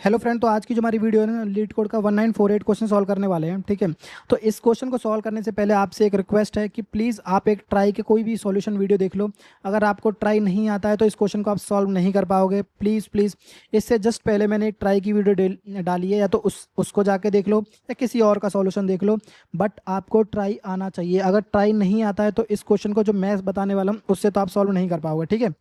Hello friend, तो आज की जो हमारी वीडियो है ना, लीड कोड का 1948 क्वेश्चन सॉल्व करने वाले हैं। ठीक है, तो इस क्वेश्चन को सॉल्व करने से पहले आपसे एक रिक्वेस्ट है कि प्लीज़ आप एक ट्राई के कोई भी सॉल्यूशन वीडियो देख लो। अगर आपको ट्राई नहीं आता है तो इस क्वेश्चन को आप सॉल्व नहीं कर पाओगे। प्लीज़ प्लीज़, इससे जस्ट पहले मैंने एक ट्राई की वीडियो डाली है, या तो उसको जाके देख लो या किसी और का सॉल्यूशन देख लो, बट आपको ट्राई आना चाहिए। अगर ट्राई नहीं आता है तो इस क्वेश्चन को जो मैं बताने वाला हूँ उससे तो आप सॉल्व नहीं कर पाओगे। ठीक है,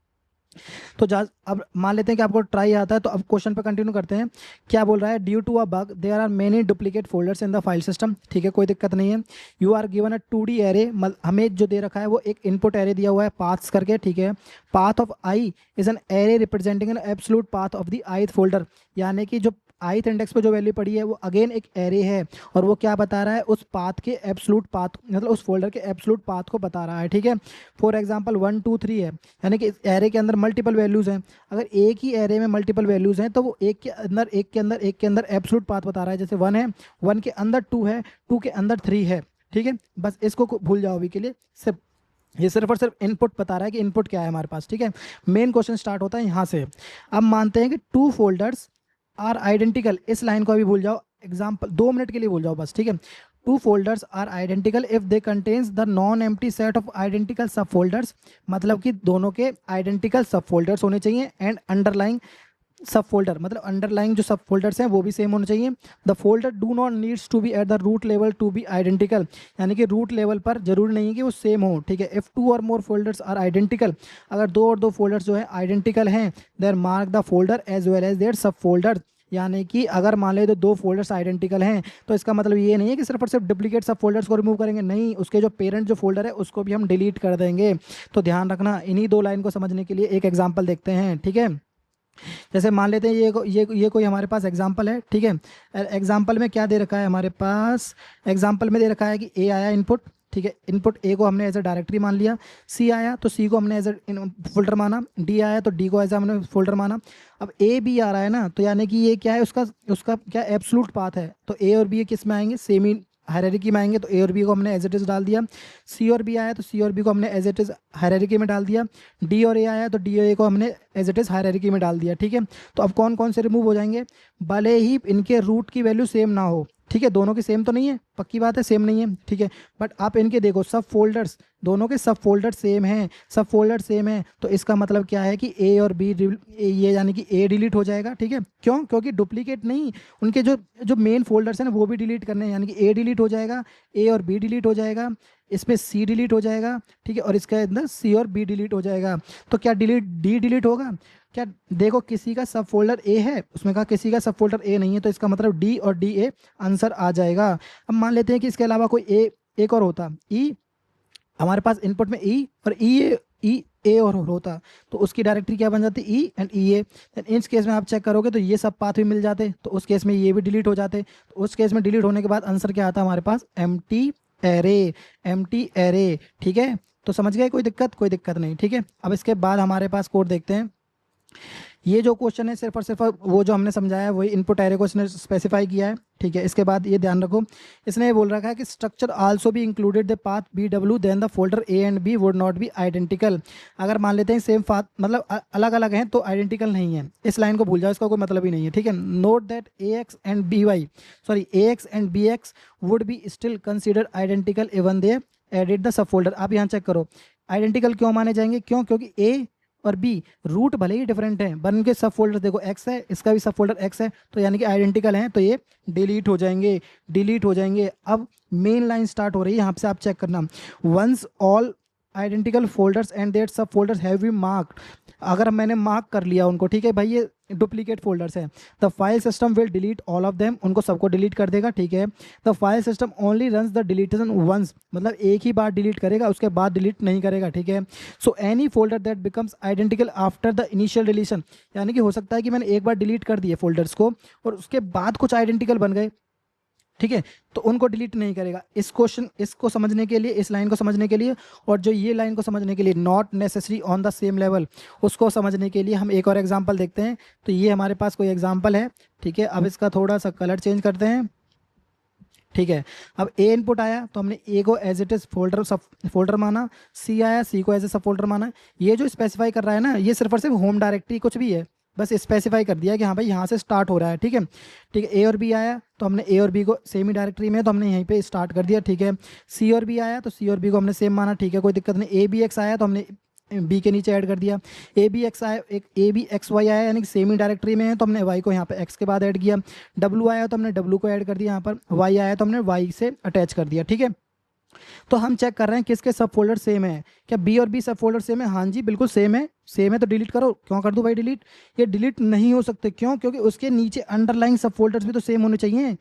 तो जा अब मान लेते हैं कि आपको ट्राई आता है, तो अब क्वेश्चन पे कंटिन्यू करते हैं। क्या बोल रहा है? Due to a bug there are many duplicate folders in the file system. ठीक है, कोई दिक्कत नहीं है। You are given a 2D array, हमें जो दे रखा है वो एक इनपुट एरे दिया हुआ है पाथ्स करके। ठीक है, path of I is an array representing an absolute path of the ith folder, यानी कि जो ith इंडेक्स पे जो वैल्यू पड़ी है वो अगेन एक एरे है, और वो क्या बता रहा है? उस पाथ के एब्सोल्यूट पाथ, मतलब उस फोल्डर के एब्सोल्यूट पाथ को बता रहा है। ठीक है, फॉर एग्जांपल 1 2 3 है, यानी कि इस एरे के अंदर मल्टीपल वैल्यूज़ हैं। अगर एक ही एरे में मल्टीपल वैल्यूज़ हैं तो वो एक के अंदर एब्सोल्यूट पाथ बता रहा है। जैसे 1 है, 1 के अंदर 2 है, 2 के अंदर 3 है। ठीक है, बस इसको भूल जाओ अभी के लिए। सिर्फ ये सिर्फ और सिर्फ इनपुट बता रहा है कि इनपुट क्या है हमारे पास। ठीक है, मेन क्वेश्चन स्टार्ट होता है यहाँ से। अब मानते हैं कि टू फोल्डर्स आर आइडेंटिकल, इस लाइन को अभी भूल जाओ, एग्जाम्पल 2 मिनट के लिए भूल जाओ बस। ठीक है, two folders are identical if they contains the non empty set of identical sub folders, मतलब कि दोनों के आइडेंटिकल सब फोल्डर्स होने चाहिए। एंड अंडरलाइंग सब फोल्डर, मतलब अंडरलाइंग जो सब फोल्डर्स हैं वो भी सेम होने चाहिए। The folder do not needs to be at the root level to be identical, यानी कि रूट लेवल पर जरूरी नहीं है कि वो सेम हो। ठीक है, इफ टू और मोर फोल्डर्स आर आइडेंटिकल, अगर दो और दो फोल्डर्स जो है आइडेंटिकल हैं, their mark the folder as well as their sub folder, यानी कि अगर मान ले तो दो फोल्डर्स आइडेंटिकल हैं तो इसका मतलब ये नहीं है कि सिर्फ और सिर्फ डुप्लीकेट सब फोल्डर्स को रिमूव करेंगे, नहीं, उसके जो पेरेंट जो फोल्डर है उसको भी हम डिलीट कर देंगे। तो ध्यान रखना, इन्हीं दो लाइन को समझने के लिए एक एग्जांपल देखते हैं। ठीक है, जैसे मान लेते हैं ये कोई हमारे पास एग्जांपल है। ठीक है, एग्जांपल में क्या दे रखा है हमारे पास? एग्जांपल में दे रखा है कि ए आया इनपुट। ठीक है, इनपुट ए को हमने एज ए डायरेक्टरी मान लिया, सी आया तो सी को हमने एज ए फोल्डर माना, डी आया तो डी को एज ए हमने फोल्डर माना। अब ए बी आ रहा है ना, तो यानी कि ये क्या है? उसका उसका क्या एब्सोल्यूट पाथ है, तो ए और बी किस में आएंगे? सेम ही हायरार्की में आएंगे, तो ए और बी को हमने एज इट इज डाल दिया। सी और बी आया तो सी और बी को हमने एज इट इज हायरार्की में डाल दिया। डी और ए आया तो डी और ए को हमने एज इट इज हायरार्की में डाल दिया। ठीक है, तो अब कौन कौन से रिमूव हो जाएंगे? भले ही इनके रूट की वैल्यू सेम ना हो। ठीक है, दोनों की सेम तो नहीं है, पक्की बात है, सेम नहीं है। ठीक है, बट आप इनके देखो सब फोल्डर्स, दोनों के सब फोल्डर सेम हैं, सब फोल्डर सेम है, तो इसका मतलब क्या है कि ए और बी, ये यानी कि ए डिलीट हो जाएगा। ठीक है, क्यों? क्योंकि डुप्लीकेट नहीं, उनके जो जो मेन फोल्डर्स हैं ना वो भी डिलीट करने हैं, यानी कि ए डिलीट हो जाएगा, ए और बी डिलीट हो जाएगा, इसमें सी डिलीट हो जाएगा। ठीक है, और इसके अंदर सी और बी डिलीट हो जाएगा। तो क्या डी डिलीट होगा क्या? देखो, किसी का सब फोल्डर ए है, उसमें कहा किसी का सब फोल्डर ए नहीं है, तो इसका मतलब डी और डी ए आंसर आ जाएगा। अब मान लेते हैं कि इसके अलावा कोई ए एक और होता, ई, हमारे पास इनपुट में ई और ई ए और होता, तो उसकी डायरेक्टरी क्या बन जाती? ई एंड ई ए। इस केस में आप चेक करोगे तो ये सब पाथ भी मिल जाते, तो उस केस में ये भी डिलीट हो जाते, तो उस केस में डिलीट होने के बाद आंसर क्या आता हमारे पास? Empty array, empty array. ठीक है, तो समझ गए? कोई दिक्कत? कोई दिक्कत नहीं। ठीक है, अब इसके बाद हमारे पास कोड देखते हैं। ये जो क्वेश्चन है सिर्फ और सिर्फ वो जो हमने समझाया है वही इनपुट एरे को इसने स्पेसिफाई किया है। ठीक है, इसके बाद ये ध्यान रखो, इसने ये बोल रखा है कि स्ट्रक्चर आल्सो भी included the path B W then the folder A and B would not be identical. अगर मान लेते हैं सेम पाथ, मतलब अलग अलग हैं, तो आइडेंटिकल नहीं है, इस लाइन को भूल जाओ, इसका कोई मतलब ही नहीं है। ठीक है, note that A X and B Y, sorry A X and B X would be still considered identical even they edit the sub folder. आप यहाँ चेक करो, आइडेंटिकल क्यों माने जाएंगे? क्यों? क्योंकि ए और बी रूट भले ही डिफरेंट हैं, पर उनके सब फोल्डर देखो, एक्स है, इसका भी सब फोल्डर एक्स है, तो यानी कि आइडेंटिकल हैं, तो ये डिलीट हो जाएंगे, डिलीट हो जाएंगे। अब मेन लाइन स्टार्ट हो रही है, यहाँ से आप चेक करना, once all identical folders and that sub folders have be marked, अगर मैंने मार्क कर लिया उनको, ठीक है भाई, ये डुप्लीकेट फोल्डर्स हैं, the file system will delete all of them, उनको सबको डिलीट कर देगा। ठीक है, the file system only runs the deletion once, मतलब एक ही बार डिलीट करेगा, उसके बाद डिलीट नहीं करेगा। ठीक है, so any folder that becomes identical after the initial deletion, यानी कि हो सकता है कि मैंने एक बार डिलीट कर दिए फोल्डर्स को और उसके बाद कुछ आइडेंटिकल बन गए, ठीक है, तो उनको डिलीट नहीं करेगा। इस क्वेश्चन इसको समझने के लिए, इस लाइन को समझने के लिए, और जो ये लाइन को समझने के लिए, not necessary on the same level, उसको समझने के लिए हम एक और एग्जांपल देखते हैं। तो ये हमारे पास कोई एग्जांपल है। ठीक है, अब इसका थोड़ा सा कलर चेंज करते हैं। ठीक है, अब ए इनपुट आया तो हमने ए को एज इट इज फोल्डर सब फोल्डर माना, सी आया, सी को एज ए सब फोल्डर माना। ये जो स्पेसिफाई कर रहा है ना, ये सिर्फ और सिर्फ होम डायरेक्टरी कुछ भी है, बस स्पेसिफाई कर दिया कि हाँ भाई यहाँ से स्टार्ट हो रहा है, ठीक है। ठीक है, ए और बी आया तो हमने ए और बी को सेम ही डायरेक्टरी में है तो हमने यहीं पे स्टार्ट कर दिया, ठीक है। सी और बी आया तो सी और बी को हमने सेम माना, ठीक है, कोई दिक्कत नहीं। ए बी एक्स आया तो हमने बी के नीचे ऐड कर दिया। ए बी एक्स आया, एक ए बी एक्स वाई आया यानी कि सेम ही डायरेक्टरी में है तो हमने वाई को यहाँ पे एक्स के बाद ऐड किया। डब्लू आया तो हमने डब्लू को ऐड कर दिया यहाँ पर, वाई आया तो हमने वाई से अटैच कर दिया, ठीक है। तो हम चेक कर रहे हैं किसके सब फोल्डर सेम है, क्या बी और बी सब फोल्डर सेम है? हाँ जी बिल्कुल सेम है, सेम है तो डिलीट करो। क्यों कर दूं भाई डिलीट? ये डिलीट नहीं हो सकते, क्यों? क्योंकि उसके नीचे अंडरलाइन सब फोल्डर्स भी तो सेम होने चाहिए।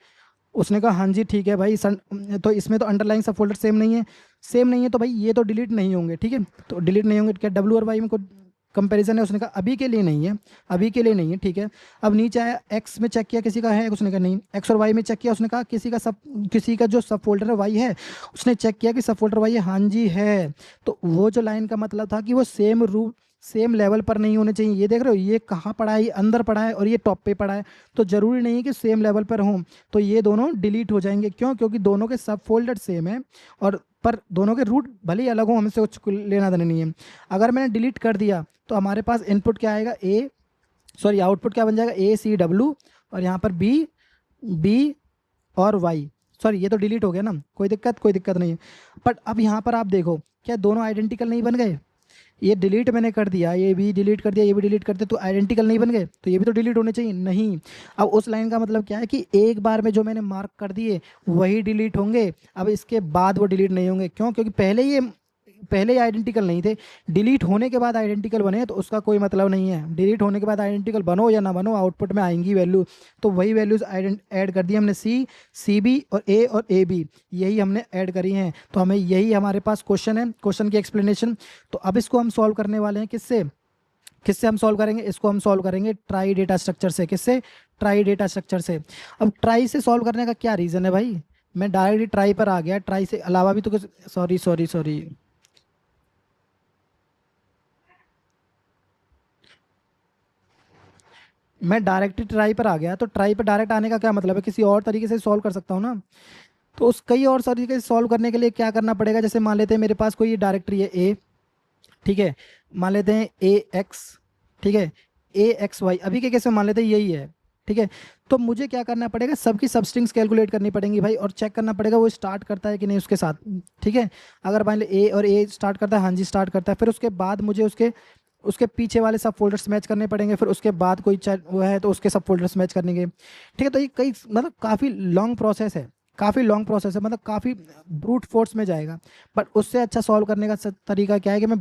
उसने कहा हाँ जी ठीक है भाई तो इसमें तो अंडरलाइन सब फोल्डर सेम नहीं है, सेम नहीं है तो भाई ये तो डिलीट नहीं होंगे, ठीक है। तो डिलीट नहीं होंगे, क्या डब्ल्यू और वाई में कोई कंपैरिजन है? उसने कहा अभी के लिए नहीं है, अभी के लिए नहीं है, ठीक है। अब नीचे आया, एक्स में चेक किया किसी का है, उसने कहा नहीं। एक्स और वाई में चेक किया, उसने कहा किसी का जो सब फोल्डर है वाई है, उसने चेक किया कि सब फोल्डर वाई है, हाँ जी है। तो वो जो लाइन का मतलब था कि वो सेम लेवल पर नहीं होने चाहिए। ये देख रहे हो ये कहाँ पड़ा है, ये अंदर पड़ा है और ये टॉप पे पड़ा है, तो जरूरी नहीं है कि सेम लेवल पर हों, तो ये दोनों डिलीट हो जाएंगे। क्यों? क्योंकि दोनों के सब फोल्डर सेम है और पर दोनों के रूट भले ही अलग हो, हमसे कुछ लेना देना नहीं है। अगर मैंने डिलीट कर दिया तो हमारे पास इनपुट क्या आएगा, आउटपुट क्या बन जाएगा, ए सी डब्ल्यू और यहाँ पर बी और वाई। सॉरी ये तो डिलीट हो गया ना, कोई दिक्कत नहीं है। बट अब यहाँ पर आप देखो, क्या दोनों आइडेंटिकल नहीं बन गए? ये डिलीट मैंने कर दिया, ये भी डिलीट कर दिया, ये भी डिलीट कर दिया, तो आइडेंटिकल नहीं बन गए? तो ये भी तो डिलीट होने चाहिए, नहीं। अब उस लाइन का मतलब क्या है कि एक बार में जो मैंने मार्क कर दिए वही डिलीट होंगे, अब इसके बाद वो डिलीट नहीं होंगे। क्यों? क्योंकि पहले ही आइडेंटिकल नहीं थे, डिलीट होने के बाद आइडेंटिकल बने तो उसका कोई मतलब नहीं है। डिलीट होने के बाद आइडेंटिकल बनो या ना बनो, आउटपुट में आएंगी वैल्यू, तो वही वैल्यूज ऐड कर दी हमने, सी बी और ए बी यही हमने ऐड करी हैं। तो हमें यही हमारे पास क्वेश्चन है, क्वेश्चन की एक्सप्लेनेशन। तो अब इसको हम सॉल्व करने वाले हैं किससे हम सॉल्व करेंगे? इसको हम सॉल्व करेंगे ट्राई डेटा स्ट्रक्चर से। किससे? ट्राई डेटा स्ट्रक्चर से। अब ट्राई से सॉल्व करने का क्या रीज़न है भाई? मैं डायरेक्टली ट्राई पर आ गया, ट्राई से अलावा भी तो कुछ, सॉरी मैं डायरेक्ट ट्राई पर आ गया, तो ट्राई पर डायरेक्ट आने का क्या मतलब है? किसी और तरीके से सॉल्व कर सकता हूँ ना। तो उस कई और तरीके से सॉल्व करने के लिए क्या करना पड़ेगा? जैसे मान लेते हैं मेरे पास कोई डायरेक्टरी है ए, ठीक है, मान लेते हैं ए एक्स, ठीक है, ए एक्स वाई, अभी के केस में मान लेते हैं यही है, ठीक है। तो मुझे क्या करना पड़ेगा? सबकी सबस्ट्रिंग्स कैलकुलेट करनी पड़ेंगी भाई, और चेक करना पड़ेगा वो स्टार्ट करता है कि नहीं उसके साथ, ठीक है। अगर मान ले ए और ए स्टार्ट करता है, हाँ जी स्टार्ट करता है, फिर उसके बाद मुझे उसके पीछे वाले सब फोल्डर्स मैच करने पड़ेंगे, फिर उसके बाद कोई वो है तो उसके सब फोल्डर्स मैच करनेंगे, ठीक है। तो ये कई मतलब काफ़ी लॉन्ग प्रोसेस है, मतलब काफ़ी ब्रूट फोर्स में जाएगा। बट उससे अच्छा सॉल्व करने का तरीका क्या है कि मैं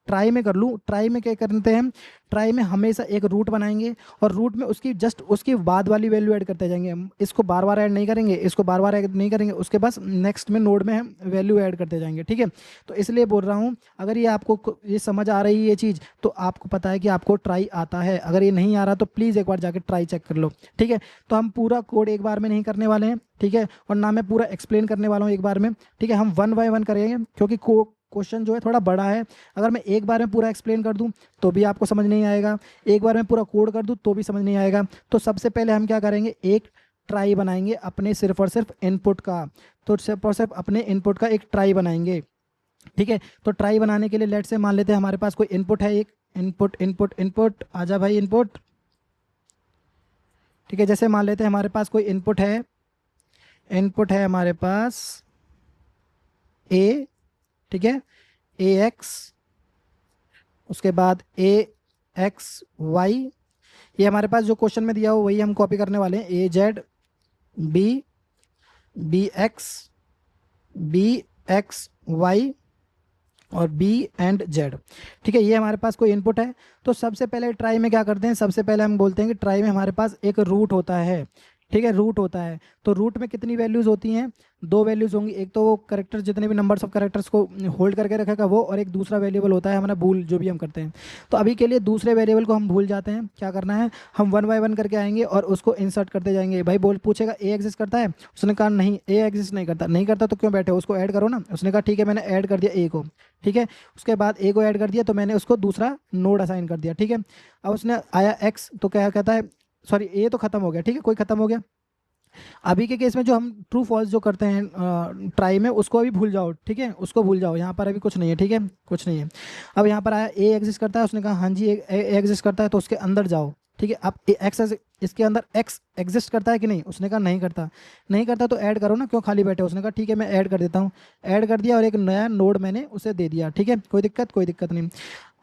ट्राई में कर लूँ। ट्राई में क्या करते हैं, ट्राई में हमेशा एक रूट बनाएंगे और रूट में उसकी बाद वाली वैल्यू ऐड करते जाएंगे। हम इसको बार बार ऐड नहीं करेंगे, इसको बार बार ऐड नहीं करेंगे, उसके बाद नेक्स्ट में नोड में हम वैल्यू ऐड करते जाएंगे, ठीक है। तो इसलिए बोल रहा हूँ, अगर ये आपको ये समझ आ रही है ये चीज़, तो आपको पता है कि आपको ट्राई आता है। अगर ये नहीं आ रहा तो प्लीज़ एक बार जाकर ट्राई चेक कर लो, ठीक है। तो हम पूरा कोड एक बार में नहीं करने वाले हैं, ठीक है, और ना मैं पूरा एक्सप्लेन करने वाला हूँ एक बार में, ठीक है। हम 1 बाय 1 करेंगे क्योंकि क्वेश्चन जो है थोड़ा बड़ा है। अगर मैं एक बार में पूरा एक्सप्लेन कर दूं तो भी आपको समझ नहीं आएगा, एक बार में पूरा कोड कर दूं तो भी समझ नहीं आएगा। तो सबसे पहले हम क्या करेंगे, एक ट्राई बनाएंगे अपने सिर्फ और सिर्फ इनपुट का। तो सिर्फ और सिर्फ अपने इनपुट का एक ट्राई बनाएंगे, ठीक है। तो ट्राई बनाने के लिए लेट से मान लेते हैं हमारे पास कोई इनपुट है, एक इनपुट आजा भाई इनपुट, ठीक है। जैसे मान लेते हैं हमारे पास कोई इनपुट है हमारे पास ए, ठीक है, ए एक्स, उसके बाद ए एक्स वाई, ये हमारे पास जो क्वेश्चन में दिया हो वही हम कॉपी करने वाले हैं। ए जेड बी एक्स वाई और बी एंड जेड, ठीक है। ये हमारे पास कोई इनपुट है। तो सबसे पहले ट्राई में क्या करते हैं, सबसे पहले हम बोलते हैं कि ट्राई में हमारे पास एक रूट होता है, ठीक है, रूट होता है। तो रूट में कितनी वैल्यूज़ होती हैं? 2 वैल्यूज़ होंगी, एक तो वो करेक्टर जितने भी नंबर्स ऑफ करेक्टर्स को होल्ड करके रखेगा वो, और एक दूसरा वेरिएबल होता है हमारा बूल, जो भी हम करते हैं। तो अभी के लिए दूसरे वेरिएबल को हम भूल जाते हैं। क्या करना है, हम 1 बाय 1 करके आएंगे और उसको इंसर्ट करते जाएंगे। भाई पूछेगा ए एग्जिस्ट करता है? उसने कहा नहीं, ए एग्जिस्ट नहीं करता तो क्यों बैठे हो, उसको ऐड करो ना। उसने कहा ठीक है, मैंने ऐड कर दिया ए को, ठीक है। उसके बाद ए को ऐड कर दिया तो मैंने उसको दूसरा नोड असाइन कर दिया, ठीक है। अब उसने आया एक्स, तो क्या कहता है, सॉरी ए तो खत्म हो गया, ठीक है, कोई खत्म हो गया। अभी के केस में जो हम ट्रू फॉल्स जो करते हैं ट्राई में, उसको अभी भूल जाओ, ठीक है, उसको भूल जाओ। यहाँ पर अभी कुछ नहीं है, ठीक है, कुछ नहीं है। अब यहाँ पर आया ए एग्जिस्ट करता है, उसने कहा हाँ जी ए एग्जिस्ट करता है, तो उसके अंदर जाओ, ठीक है। अब एक्स इसके अंदर एक्स एग्जिस्ट करता है कि नहीं, उसने कहा नहीं करता। नहीं करता तो ऐड करो ना, क्यों खाली बैठे हो। उसने कहा ठीक है मैं ऐड कर देता हूँ। ऐड कर दिया और एक नया नोड मैंने उसे दे दिया, ठीक है, कोई दिक्कत, कोई दिक्कत नहीं।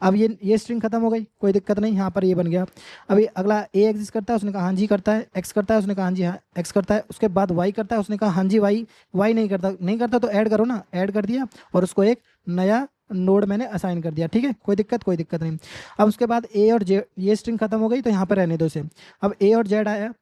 अब ये स्ट्रिंग खत्म हो गई, कोई दिक्कत नहीं, यहाँ पर ये बन गया। अभी अगला ए एग्जिस्ट करता है, उसने कहा हाँ जी करता है। एक्स करता है, उसने कहा हाँ जी हाँ एक्स करता है। उसके बाद वाई करता है, उसने कहा हाँ जी वाई। वाई नहीं करता, नहीं करता तो ऐड करो ना, ऐड कर दिया और उसको एक नया नोड मैंने असाइन कर दिया, ठीक है, कोई दिक्कत, कोई दिक्कत नहीं। अब उसके बाद ए और जेड, ये स्ट्रिंग खत्म हो गई तो यहाँ पर रहने दो इसे। अब ए और जेड आया,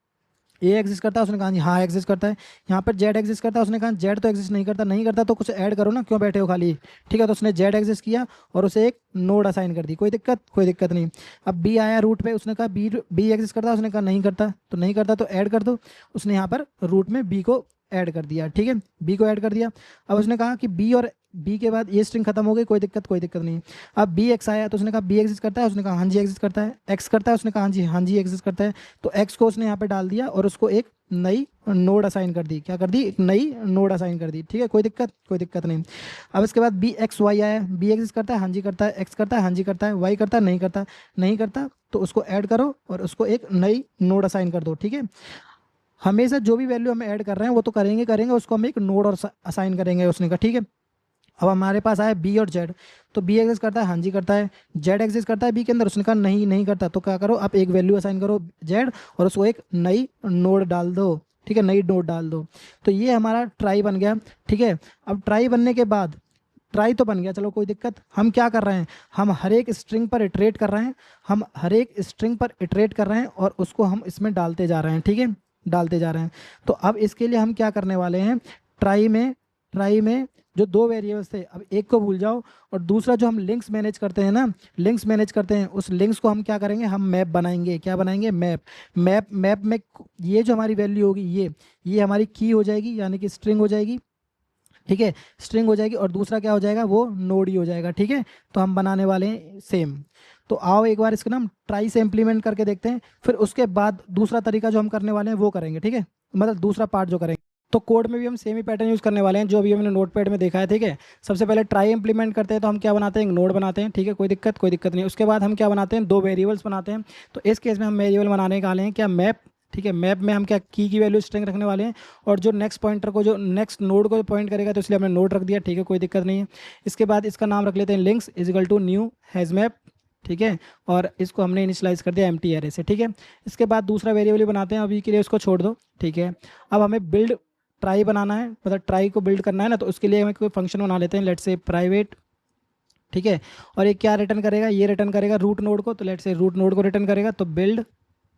ए एग्जिस्ट करता है, उसने कहा जी हाँ एग्जिस्ट करता है। यहाँ पर जेड एग्जिस्ट करता है, उसने कहा जेड तो एग्जिस्ट नहीं करता। नहीं करता तो कुछ ऐड करो ना, क्यों बैठे हो खाली, ठीक है। तो उसने जेड एग्जिस्ट किया और उसे एक नोड असाइन कर दी, कोई दिक्कत, कोई दिक्कत नहीं। अब बी आया रूट पे, उसने कहा बी बी एग्जिस्ट करता है, उसने कहा नहीं करता। तो नहीं करता तो ऐड कर दो। उसने यहाँ पर रूट में बी को ऐड कर दिया, ठीक है, बी को ऐड कर दिया। अब उसने कहा कि बी और बी के बाद ये स्ट्रिंग खत्म हो गई, कोई दिक्कत, कोई दिक्कत नहीं। अब बी एक्स आया तो उसने कहा बी एग्जिस्ट करता है, उसने कहा हाँ जी एग्जिस्ट करता है। एक्स करता है, उसने कहा हाँ जी एग्जिस्ट करता है। तो एक्स को उसने यहाँ पे डाल दिया और उसको एक नई नोड असाइन कर दी, क्या कर दी, एक नई नोड असाइन कर दी, ठीक है, कोई दिक्कत, कोई दिक्कत नहीं। अब इसके बाद बी एक्स वाई आया, बी एग्जिस्ट करता है, हाँ जी करता है। एक्स करता है, हाँ जी करता है। वाई करता है, नहीं करता। नहीं करता तो उसको ऐड करो और उसको एक नई नोड असाइन कर दो, ठीक है। हमेशा जो भी वैल्यू हम ऐड कर रहे हैं वो तो करेंगे करेंगे, उसको हम एक नोड और असाइन करेंगे, उसने कहा ठीक है। अब हमारे पास आया बी और जेड, तो बी एग्जिस्ट करता है, हाँ जी करता है। जेड एग्जिस्ट करता है बी के अंदर, उसने कहा नहीं नहीं करता। तो क्या करो, आप एक वैल्यू असाइन करो जेड और उसको एक नई नोड डाल दो, ठीक है, नई नोड डाल दो। तो ये हमारा ट्राई बन गया, ठीक है। अब ट्राई बनने के बाद, ट्राई तो बन गया, चलो कोई दिक्कत। हम क्या कर रहे हैं, हम हर एक स्ट्रिंग पर इटरेट कर रहे हैं, हम हर एक स्ट्रिंग पर इटरेट कर रहे हैं और उसको हम इसमें डालते जा रहे हैं, ठीक है, डालते जा रहे हैं। तो अब इसके लिए हम क्या करने वाले हैं, ट्राई में जो दो वेरिएबल्स थे, अब एक को भूल जाओ और दूसरा जो हम लिंक्स मैनेज करते हैं ना, लिंक्स मैनेज करते हैं, उस लिंक्स को हम क्या करेंगे, हम मैप बनाएंगे। क्या बनाएंगे, मैप। मैप में ये जो हमारी वैल्यू होगी, ये हमारी की हो जाएगी, यानी कि स्ट्रिंग हो जाएगी, ठीक है, स्ट्रिंग हो जाएगी। और दूसरा क्या हो जाएगा, वो नोड ही हो जाएगा, ठीक है। तो हम बनाने वाले हैं सेम। तो आओ एक बार इसको ना हम ट्राई से इंप्लीमेंट करके देखते हैं, फिर उसके बाद दूसरा तरीका जो हम करने वाले हैं वो करेंगे, ठीक है, मतलब दूसरा पार्ट जो करेंगे। तो कोड में भी हम सेम ही पैटर्न यूज़ करने वाले हैं जो अभी हमने नोटपैड में देखा है, ठीक है। सबसे पहले ट्राई इंप्लीमेंट करते हैं तो हम क्या बनाते हैं, एक नोड बनाते हैं, ठीक है, कोई दिक्कत, कोई दिक्कत नहीं। उसके बाद हम क्या बनाते हैं, दो वेरिएबल्स बनाते हैं। तो इस केस में हम वेरिएबल बनाने वाले हैं क्या, मैप, ठीक है। मैप में हम क्या की वैल्यू स्ट्रिंग रखने वाले हैं और जो नेक्स्ट पॉइंटर को, जो नेक्स्ट नोड को पॉइंट करेगा, तो इसलिए हमने नोड रख दिया, ठीक है, कोई दिक्कत नहीं है। इसके बाद इसका नाम रख लेते हैं links is equal to new hash map, ठीक है, और इसको हमने इनिशियलाइज कर दिया एम्प्टी एरे से, ठीक है। इसके बाद दूसरा वेरिएबल बनाते हैं, अभी के लिए उसको छोड़ दो, ठीक है। अब हमें बिल्ड ट्राई बनाना है, मतलब ट्राई को बिल्ड करना है ना, तो उसके लिए हमें कोई फंक्शन बना लेते हैं, लेट्स से प्राइवेट, ठीक है। और ये क्या रिटर्न करेगा, ये रिटर्न करेगा रूट नोड को, तो लेट्स से रूट नोड को रिटर्न करेगा, तो बिल्ड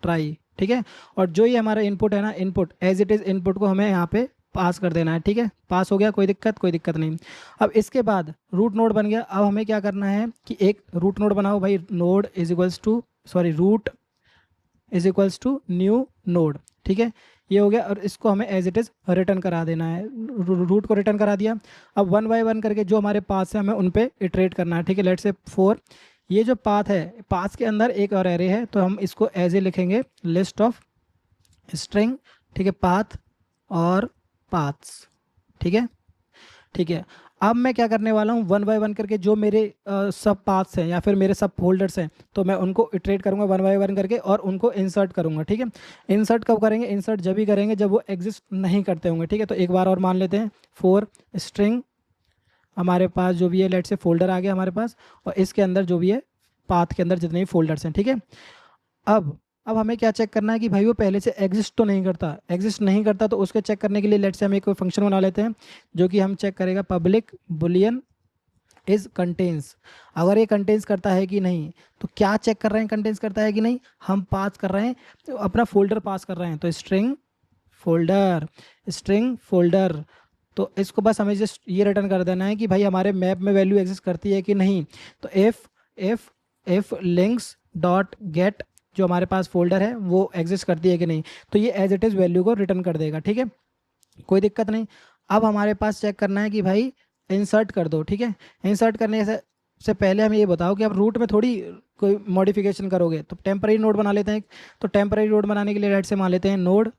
ट्राई, ठीक है। और जो ये हमारा इनपुट है ना, input as it is input को हमें यहाँ पे पास कर देना है, ठीक है, पास हो गया, कोई दिक्कत, कोई दिक्कत नहीं। अब इसके बाद रूट नोड बन गया। अब हमें क्या करना है कि एक रूट नोड बनाओ भाई, node is equals to, sorry, root is equals to new node, ठीक है, ये हो गया। और इसको हमें एज इट इज़ रिटर्न करा देना है, रूट को रिटर्न करा दिया। अब वन बाय वन करके जो हमारे पास है हमें उन पे इटरेट करना है, ठीक है। लेट्स से 4, ये जो पाथ है, पाथ के अंदर एक और एरे है, तो हम इसको एज ए लिखेंगे लिस्ट ऑफ स्ट्रिंग, ठीक है, पाथ और पाथ्स, ठीक है, ठीक है। अब मैं क्या करने वाला हूँ, वन बाय वन करके जो मेरे सब पाथ्स हैं या फिर मेरे सब फोल्डर्स हैं, तो मैं उनको इटरेट करूँगा वन बाय वन करके और उनको इंसर्ट करूँगा, ठीक है। इंसर्ट कब करेंगे, इंसर्ट जब भी करेंगे जब वो एग्जिस्ट नहीं करते होंगे, ठीक है। तो एक बार और मान लेते हैं, 4 स्ट्रिंग हमारे पास जो भी है, लेट से फोल्डर आ गया हमारे पास, और इसके अंदर जो भी है पाथ के अंदर जितने भी फोल्डर्स हैं, ठीक है। अब हमें क्या चेक करना है कि भाई वो पहले से एग्जिस्ट तो नहीं करता, एग्जिस्ट नहीं करता, तो उसके चेक करने के लिए लेट्स से हम एक कोई फंक्शन बना लेते हैं जो कि हम चेक करेगा पब्लिक बुलियन इज कंटेंस। अगर ये कंटेंस करता है कि नहीं, तो क्या चेक कर रहे हैं, कंटेंस करता है कि नहीं, हम पास कर रहे हैं, तो अपना फोल्डर पास कर रहे हैं, तो स्ट्रिंग फोल्डर, स्ट्रिंग फोल्डर। तो इसको बस हमें जस्ट ये रिटर्न कर देना है कि भाई हमारे मैप में वैल्यू एग्जिस्ट करती है कि नहीं। तो इफ लिंक्स डॉट गेट, जो हमारे पास फोल्डर है वो एग्जिस्ट करती है कि नहीं, तो ये एज इट इज़ वैल्यू को रिटर्न कर देगा, ठीक है, कोई दिक्कत नहीं। अब हमारे पास चेक करना है कि भाई इंसर्ट कर दो, ठीक है। इंसर्ट करने से पहले हमें ये बताओ कि आप रूट में थोड़ी कोई मॉडिफिकेशन करोगे, तो टेम्पररी नोड बना लेते हैं। तो टेम्पररी नोड बनाने के लिए राइट से मान लेते हैं नोड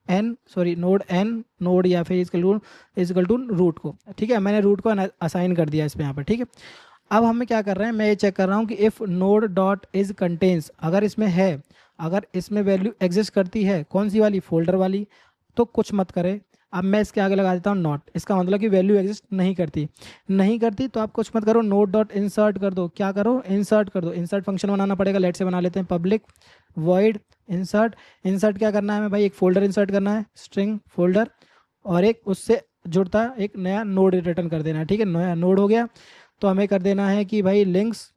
एन नोड या फिर इजकल टू रूट को, ठीक है। मैंने रूट को असाइन कर दिया इसमें यहाँ पर, ठीक है। अब हमें क्या कर रहे हैं, मैं ये चेक कर रहा हूँ कि if node dot is contains, अगर इसमें है, अगर इसमें वैल्यू एग्जिस्ट करती है, कौन सी वाली, फोल्डर वाली, तो कुछ मत करे। अब मैं इसके आगे लगा देता हूँ नॉट, इसका मतलब कि वैल्यू एग्जिस्ट नहीं करती। नहीं करती तो आप कुछ मत करो, नोट डॉट इंसर्ट कर दो। क्या करो, इंसर्ट कर दो। इंसर्ट फंक्शन बनाना पड़ेगा, लेट से बना लेते हैं पब्लिक वॉइड इंसर्ट। इंसर्ट क्या करना है हमें भाई, एक फोल्डर इंसर्ट करना है, स्ट्रिंग फोल्डर, और एक उससे जुड़ता एक नया नोड रिटर्न कर देना है। ठीक है, नया नोड हो गया। तो हमें कर देना है कि भाई लिंक्स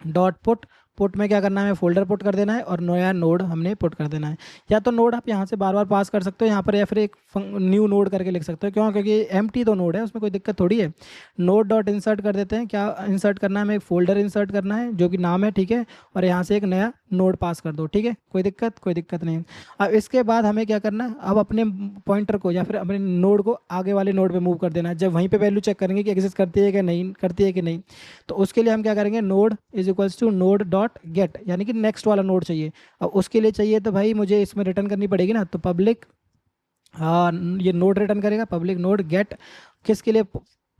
डॉट पुट, पुट में क्या करना है, हमें फोल्डर पुट कर देना है और नया नोड हमने पुट कर देना है। या तो नोड आप यहाँ से बार बार पास कर सकते हो यहाँ पर, या फिर एक न्यू नोड करके लिख सकते हो। क्यों, क्योंकि एम्प्टी तो नोड है, उसमें कोई दिक्कत थोड़ी है। नोड डॉट इंसर्ट कर देते हैं। क्या इंसर्ट करना है, हमें एक फोल्डर इंसर्ट करना है जो कि नाम है, ठीक है, और यहाँ से एक नया नोड पास कर दो। ठीक है, कोई दिक्कत नहीं। अब इसके बाद हमें क्या करना है, अब अपने पॉइंटर को या फिर अपने नोड को आगे वाले नोड पे मूव कर देना है। जब वहीं पे वैल्यू चेक करेंगे कि एग्जिस्ट करती है कि नहीं, करती है कि नहीं, तो उसके लिए हम क्या करेंगे, node is equals to node dot get, यानी कि नेक्स्ट वाला नोड चाहिए। अब उसके लिए चाहिए तो भाई मुझे इसमें रिटर्न करनी पड़ेगी ना, तो पब्लिक ये नोड रिटर्न करेगा, पब्लिक नोड गेट किसके लिए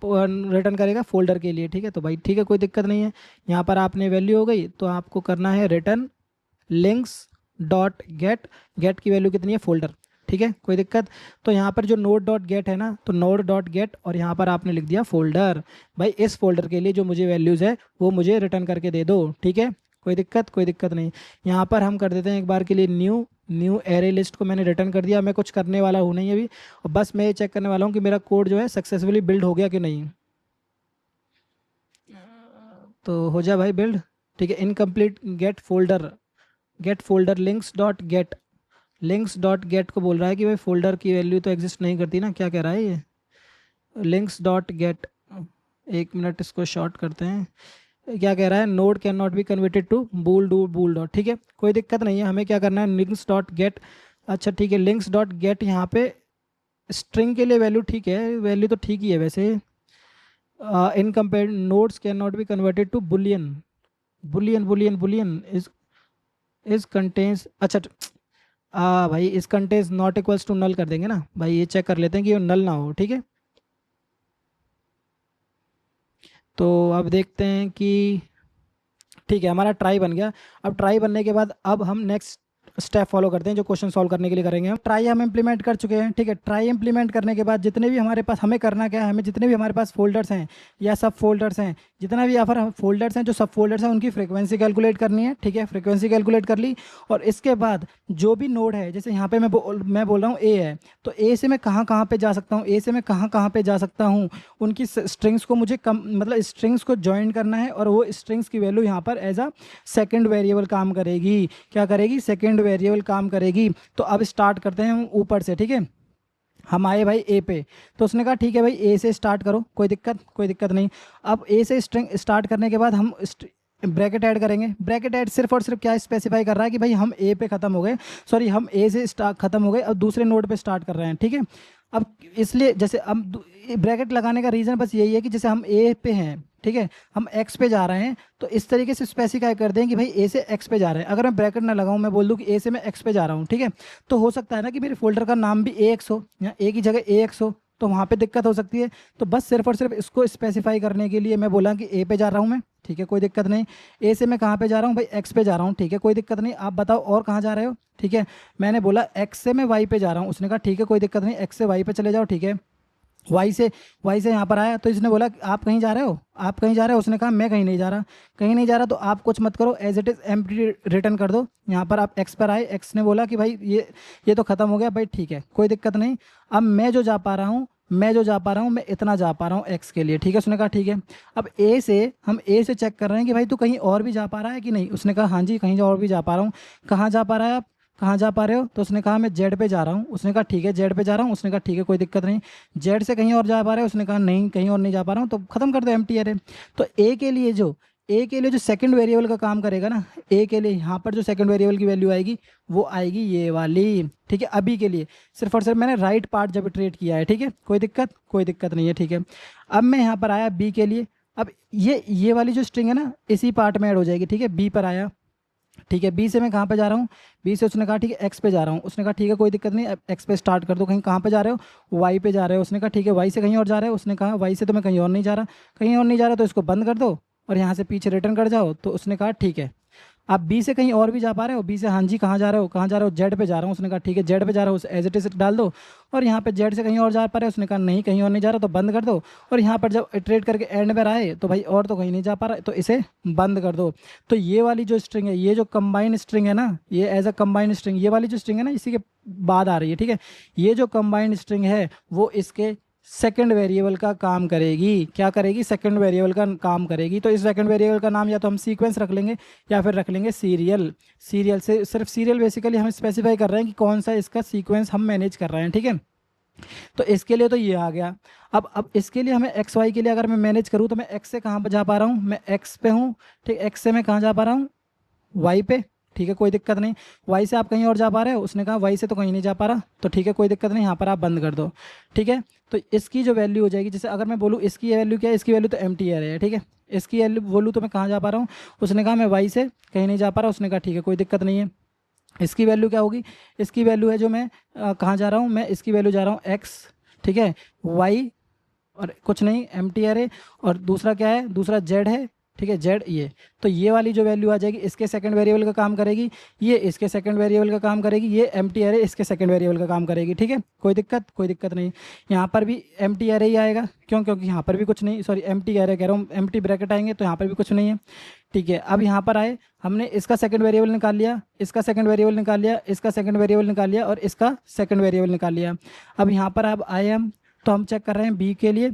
रिटर्न करेगा, फोल्डर के लिए। ठीक है, तो भाई ठीक है, कोई दिक्कत नहीं है। यहाँ पर आपने वैल्यू हो गई तो आपको करना है return links dot get, get की वैल्यू कितनी है, फोल्डर। ठीक है, कोई दिक्कत। तो यहाँ पर जो नोड डॉट गेट है ना, तो नोड डॉट गेट और यहाँ पर आपने लिख दिया फोल्डर। भाई इस फोल्डर के लिए जो मुझे वैल्यूज़ है वो मुझे रिटर्न करके दे दो। ठीक है, कोई दिक्कत नहीं। यहाँ पर हम कर देते हैं एक बार के लिए न्यू एरे लिस्ट को मैंने रिटर्न कर दिया। मैं कुछ करने वाला हूँ नहीं अभी, और बस मैं ये चेक करने वाला हूँ कि मेरा कोड जो है सक्सेसफुली बिल्ड हो गया कि नहीं। तो हो जाए भाई बिल्ड। ठीक है, incomplete get folder links dot get को बोल रहा है कि भाई फोल्डर की वैल्यू तो एग्जिस्ट नहीं करती ना, क्या कह रहा है ये, लिंक्स डॉट गेट। एक मिनट, इसको शॉर्ट करते हैं। क्या कह रहा है, node can not be converted to bool dot. ठीक है, कोई दिक्कत नहीं है। हमें क्या करना है, लिंक्स डॉट गेट। अच्छा ठीक है, लिंक्स डॉट गेट यहाँ पे स्ट्रिंग के लिए वैल्यू ठीक है, वैल्यू तो ठीक ही है वैसे। In compare nodes can not be converted to boolean, boolean is contains. अच्छा भाई इस contains not equals to null कर देंगे ना भाई, ये चेक कर लेते हैं कि वो नल ना हो। ठीक है, तो अब देखते हैं कि ठीक है, हमारा ट्राई बन गया। अब ट्राई बनने के बाद अब हम नेक्स्ट स्टेप फॉलो करते हैं जो क्वेश्चन सॉल्व करने के लिए करेंगे। हम ट्राई हम इंप्लीमेंट कर चुके हैं। ठीक है, ट्राई इंप्लीमेंट करने के बाद जितने भी हमारे पास, हमें करना क्या है, हमें जितने भी हमारे पास फोल्डर्स हैं या सब फोल्डर्स हैं, जितना भी यहाँ पर फोल्डर्स हैं, जो सब फोल्डर्स हैं, उनकी फ्रीक्वेंसी कैलकुलेट करनी है। ठीक है, फ्रीक्वेंसी कैलकुलेट कर ली, और इसके बाद जो भी नोड है, जैसे यहाँ पे मैं बोल रहा हूँ ए है, तो ए से मैं कहाँ कहाँ पे जा सकता हूँ, ए से मैं कहाँ कहाँ पे जा सकता हूँ, उनकी स्ट्रिंग्स को मुझे कम, मतलब स्ट्रिंग्स को ज्वाइन करना है, और वो स्ट्रिंग्स की वैल्यू यहाँ पर एज अ सेकेंड वेरिएबल काम करेगी। क्या करेगी, सेकेंड वेरिएबल काम करेगी। तो अब स्टार्ट करते हैं हम ऊपर से। ठीक है, हम आए भाई ए पे, तो उसने कहा ठीक है भाई ए से स्टार्ट करो, कोई दिक्कत नहीं। अब ए से स्ट्रिंग स्टार्ट करने के बाद हम ब्रैकेट ऐड करेंगे। ब्रैकेट ऐड सिर्फ और सिर्फ क्या स्पेसिफाई कर रहा है कि भाई हम ए पे ख़त्म हो गए, सॉरी हम ए से ख़त्म हो गए, अब दूसरे नोड पे स्टार्ट कर रहे हैं। ठीक है, अब इसलिए जैसे अब ब्रैकेट लगाने का रीज़न बस यही है कि जैसे हम ए पे हैं, ठीक है, हम एक्स पे जा रहे हैं, तो इस तरीके से स्पेसिफाई कर दें कि भाई ए से एक्स पे जा रहे हैं। अगर मैं ब्रैकेट ना लगाऊं, मैं बोल दूं कि ए से मैं एक्स पे जा रहा हूं, ठीक है, तो हो सकता है ना कि मेरे फोल्डर का नाम भी ए एक्स हो, या ए की जगह ए एक्स हो, तो वहाँ पे दिक्कत हो सकती है। तो बस सिर्फ और सिर्फ इसको स्पेसिफाई करने के लिए मैं बोला कि ए पे जा रहा हूँ मैं। ठीक है, कोई दिक्कत नहीं। ए से मैं कहाँ पे जा रहा हूँ भाई, एक्स पे जा रहा हूँ। ठीक है, कोई दिक्कत नहीं। आप बताओ और कहाँ जा रहे हो। ठीक है, मैंने बोला एक्स से मैं वाई पे जा रहा हूँ, उसने कहा ठीक है कोई दिक्कत नहीं, एक्स से वाई पे चले जाओ। ठीक है, वाई से यहाँ पर आया, तो इसने बोला आप कहीं जा रहे हो, आप कहीं जा रहे हो, उसने कहा मैं कहीं नहीं जा रहा, कहीं नहीं जा रहा, तो आप कुछ मत करो, as it is empty return कर दो। यहाँ पर आप एक्स पर आए, एक्स ने बोला कि भाई ये तो ख़त्म हो गया भाई, ठीक है कोई दिक्कत नहीं। अब मैं जो जा पा रहा हूँ मैं इतना जा पा रहा हूँ एक्स के लिए। ठीक है, उसने कहा ठीक है। अब हम ए से चेक कर रहे हैं कि भाई तू कहीं और भी जा पा रहा है कि नहीं। उसने कहा हाँ जी कहीं और भी जा पा रहा हूँ। कहाँ जा पा रहा है आप, कहाँ जा पा रहे हो, तो उसने कहा मैं जेड पे जा रहा हूँ। उसने कहा ठीक है जेड पे जा रहा हूँ। उसने कहा ठीक है कोई दिक्कत नहीं। जेड से कहीं और जा पा रहे हो, उसने कहा नहीं कहीं और नहीं जा पा रहा हूँ, तो खत्म कर दो एम्प्टी एरे। तो ए के लिए जो सेकंड वेरिएबल का काम करेगा ना, ए के लिए यहाँ पर जो सेकंड वेरिएबल की वैल्यू आएगी वो आएगी ये वाली। ठीक है, अभी के लिए सिर्फ और सिर्फ मैंने राइट पार्ट जब ट्रेड किया है। ठीक है, कोई दिक्कत नहीं है। ठीक है, अब मैं यहाँ पर आया बी के लिए। अब ये वाली जो स्ट्रिंग है ना इसी पार्ट में ऐड हो जाएगी। ठीक है, बी पर आया। ठीक है, बी से मैं कहाँ पे जा रहा हूँ, बी से उसने कहा ठीक है एक्स पे जा रहा हूँ। उसने कहा ठीक है कोई दिक्कत नहीं, एक्स पे स्टार्ट कर दो। कहीं कहाँ पे जा रहे हो, वाई पे जा रहे हो। उसने कहा ठीक है वाई से कहीं और जा रहे हो। उसने कहा वाई से तो मैं कहीं और नहीं जा रहा, तो इसको बंद कर दो और यहाँ से पीछे रिटर्न कर जाओ। तो उसने कहा ठीक है। आप बी से कहीं और भी जा पा रहे हो, बी से हाँ जी कहाँ जा रहे हो, कहाँ जा रहे हो, जेड पे जा रहा हूँ, उसने कहा ठीक है जेड पे जा रहा हूँ, एज इट इज डाल दो। और यहाँ पे जेड से कहीं और जा पा रहे हो, उसने कहा नहीं कहीं और नहीं जा रहा, तो बंद कर दो। और यहाँ पर जब इटरेट करके एंड में आए तो भाई और तो कहीं नहीं जा पा रहा, तो इसे बंद कर दो। तो ये वाली जो स्ट्रिंग है, ये जो कंबाइन स्ट्रिंग है ना, ये एज अ कंबाइन स्ट्रिंग, ये वाली जो स्ट्रिंग है ना इसी के बाद आ रही है, ठीक है। ये जो कंबाइंड स्ट्रिंग है वो इसके सेकंड वेरिएबल का काम करेगी। क्या करेगी? सेकंड वेरिएबल का काम करेगी। तो इस सेकंड वेरिएबल का नाम या तो हम सीक्वेंस रख लेंगे या फिर रख लेंगे सीरियल। सीरियल से सिर्फ सीरियल बेसिकली हम स्पेसिफाई कर रहे हैं कि कौन सा इसका सीक्वेंस हम मैनेज कर रहे हैं, ठीक है। तो इसके लिए तो ये आ गया। अब इसके लिए हमें एक्स वाई के लिए अगर मैं मैनेज करूँ तो मैं एक्स से कहाँ पर जा पा रहा हूँ, मैं एक्स पे हूँ, ठीक। एक्स से मैं कहाँ जा पा रहा हूँ? वाई पे, ठीक है कोई दिक्कत नहीं। वाई से आप कहीं और जा पा रहे हो, उसने कहा वाई से तो कहीं नहीं जा पा रहा, तो ठीक है कोई दिक्कत नहीं, यहाँ पर आप बंद कर दो, ठीक है। तो इसकी जो वैल्यू हो जाएगी, जैसे अगर मैं बोलूँ इसकी वैल्यू क्या है, इसकी वैल्यू तो एम्प्टी एरे है, ठीक है। इसकी वैल्यू बोलूँ तो मैं कहाँ जा पा रहा हूँ, उसने कहा मैं वाई से कहीं नहीं जा पा रहा, उसने कहा ठीक है कोई दिक्कत नहीं है। इसकी वैल्यू क्या होगी? इसकी वैल्यू है जो मैं कहाँ जा रहा हूँ, मैं इसकी वैल्यू जा रहा हूँ एक्स, ठीक है, वाई और कुछ नहीं एम्प्टी एरे, और दूसरा क्या है, दूसरा जेड है, ठीक है जेड ये। तो ये वाली जो वैल्यू आ जाएगी इसके सेकंड वेरिएबल का काम करेगी, ये इसके सेकंड वेरिएबल का काम करेगी, ये एम्प्टी एरे इसके सेकंड वेरिएबल का काम करेगी, ठीक है कोई दिक्कत नहीं। यहाँ पर भी एम्प्टी एरे ही आएगा, क्यों? क्योंकि यहाँ पर भी कुछ नहीं, सॉरी एम्प्टी एरे कह रहा हूँ, एम्प्टी ब्रैकेट आएंगे तो यहाँ पर भी कुछ नहीं है, ठीक है। अब यहाँ पर आए, हमने इसका सेकंड वेरिएबल निकाल लिया, इसका सेकंड वेरिएबल निकाल लिया, इसका सेकंड वेरिएबल निकाल लिया और इसका सेकंड वेरिएबल निकाल लिया। अब यहाँ पर अब आए हम, तो हम चेक कर रहे हैं बी के लिए,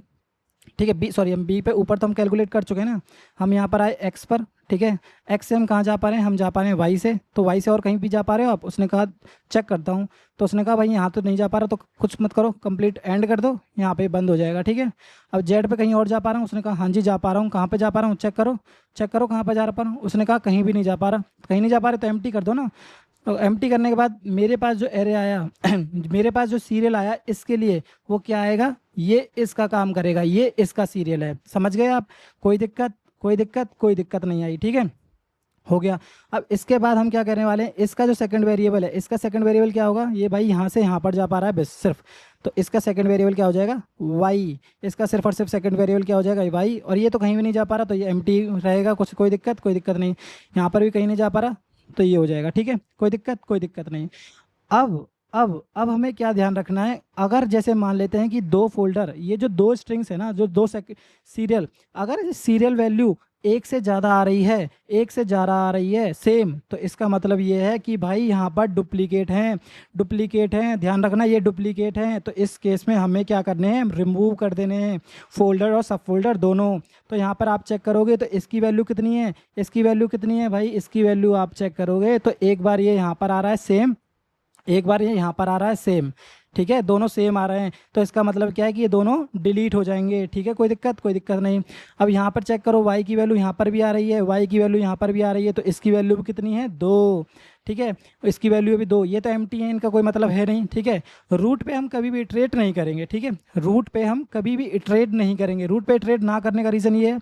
ठीक है। बी सॉरी हम बी पे ऊपर तो हम कैलकुलेट कर चुके हैं ना, हम यहाँ पर आए एक्स पर, ठीक है। एक्स से हम कहाँ जा पा रहे हैं, हम जा पा रहे हैं वाई से, तो वाई से और कहीं भी जा पा रहे हो आप? उसने कहा चेक करता हूँ, तो उसने कहा भाई यहाँ तो नहीं जा पा रहा, तो कुछ मत करो, कंप्लीट एंड कर दो, यहाँ पे बंद हो जाएगा, ठीक है। अब जेड पे कहीं और जा पा रहा हूँ, उसने कहा हाँ जी जा पा रहा हूँ, कहाँ पर जा पा रहा हूँ चेक करो, चेक करो कहाँ पर जा पा रहा हूँ, उसने कहा कहीं भी नहीं जा पा रहा, कहीं नहीं जा पा रहे तो एम्प्टी कर दो ना। तो एम्प्टी करने के बाद मेरे पास जो एरे आया मेरे पास जो सीरियल आया इसके लिए वो क्या आएगा, ये इसका काम करेगा, ये इसका सीरियल है, समझ गए आप? कोई दिक्कत नहीं आई, ठीक है हो गया। अब इसके बाद हम क्या करने वाले हैं, इसका जो सेकंड वेरिएबल है, इसका सेकंड वेरिएबल क्या होगा, ये भाई यहाँ से यहाँ पर जा पा रहा है बस सिर्फ, तो इसका सेकंड वेरिएबल क्या हो जाएगा, वाई। इसका सिर्फ और सिर्फ सेकंड वेरिएबल क्या हो जाएगा, वाई। और ये तो कहीं भी नहीं जा पा रहा, तो ये एम्प्टी रहेगा, कोई दिक्कत नहीं। यहाँ पर भी कहीं नहीं जा पा रहा, तो ये हो जाएगा, ठीक है कोई दिक्कत नहीं। अब हमें क्या ध्यान रखना है, अगर जैसे मान लेते हैं कि दो फोल्डर, ये जो दो स्ट्रिंग्स है ना, जो दो सीरियल, अगर सीरियल वैल्यू एक से ज़्यादा आ रही है, एक से ज़्यादा आ रही है सेम, तो इसका मतलब ये है कि भाई यहाँ पर डुप्लीकेट हैं, ध्यान रखना ये डुप्लीकेट हैं। तो इस केस में हमें क्या करने हैं, रिमूव कर देने हैं फोल्डर और सब फोल्डर दोनों। तो यहाँ पर आप चेक करोगे तो इसकी वैल्यू कितनी है, इसकी वैल्यू कितनी है भाई, इसकी वैल्यू आप चेक करोगे तो एक बार ये यहाँ पर आ रहा है सेम, एक बार ये यहाँ पर आ रहा है सेम, ठीक है दोनों सेम आ रहे हैं, तो इसका मतलब क्या है कि ये दोनों डिलीट हो जाएंगे, ठीक है कोई दिक्कत नहीं। अब यहाँ पर चेक करो, y की वैल्यू यहाँ पर भी आ रही है, y की वैल्यू यहाँ पर भी आ रही है, तो इसकी वैल्यू भी कितनी है, 2, ठीक है इसकी वैल्यू भी 2। ये तो एम्प्टी है, इनका कोई मतलब है नहीं, ठीक है। रूट पे हम कभी भी इटरेट नहीं करेंगे, ठीक है, रूट पे हम कभी भी इटरेट नहीं करेंगे। रूट पे इटरेट ना करने का रीज़न ये है,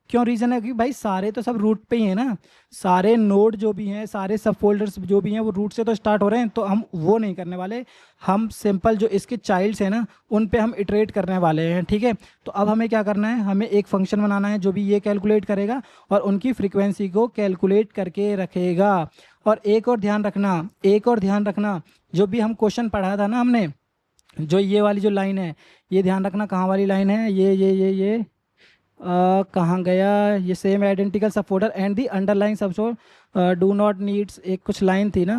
क्यों रीज़न है कि भाई सारे तो सब रूट पे ही है ना, सारे नोड जो भी हैं, सारे सब फोल्डर्स जो भी हैं वो रूट से तो स्टार्ट हो रहे हैं, तो हम वो नहीं करने वाले। हम सिंपल जो इसके चाइल्ड्स हैं ना उन पे हम इटरेट करने वाले हैं, ठीक है। तो अब हमें क्या करना है, हमें एक फंक्शन बनाना है जो भी ये कैलकुलेट करेगा और उनकी फ्रीक्वेंसी को कैलकुलेट करके रखेगा। और एक और ध्यान रखना, जो भी हम क्वेश्चन पढ़ा था ना हमने, जो ये वाली जो लाइन है, ये ध्यान रखना कहाँ वाली लाइन है, ये कहाँ गया, ये सेम आइडेंटिकल सब फोल्डर एंड दी अंडरलाइन सब डू नॉट नीड्स, एक कुछ लाइन थी ना,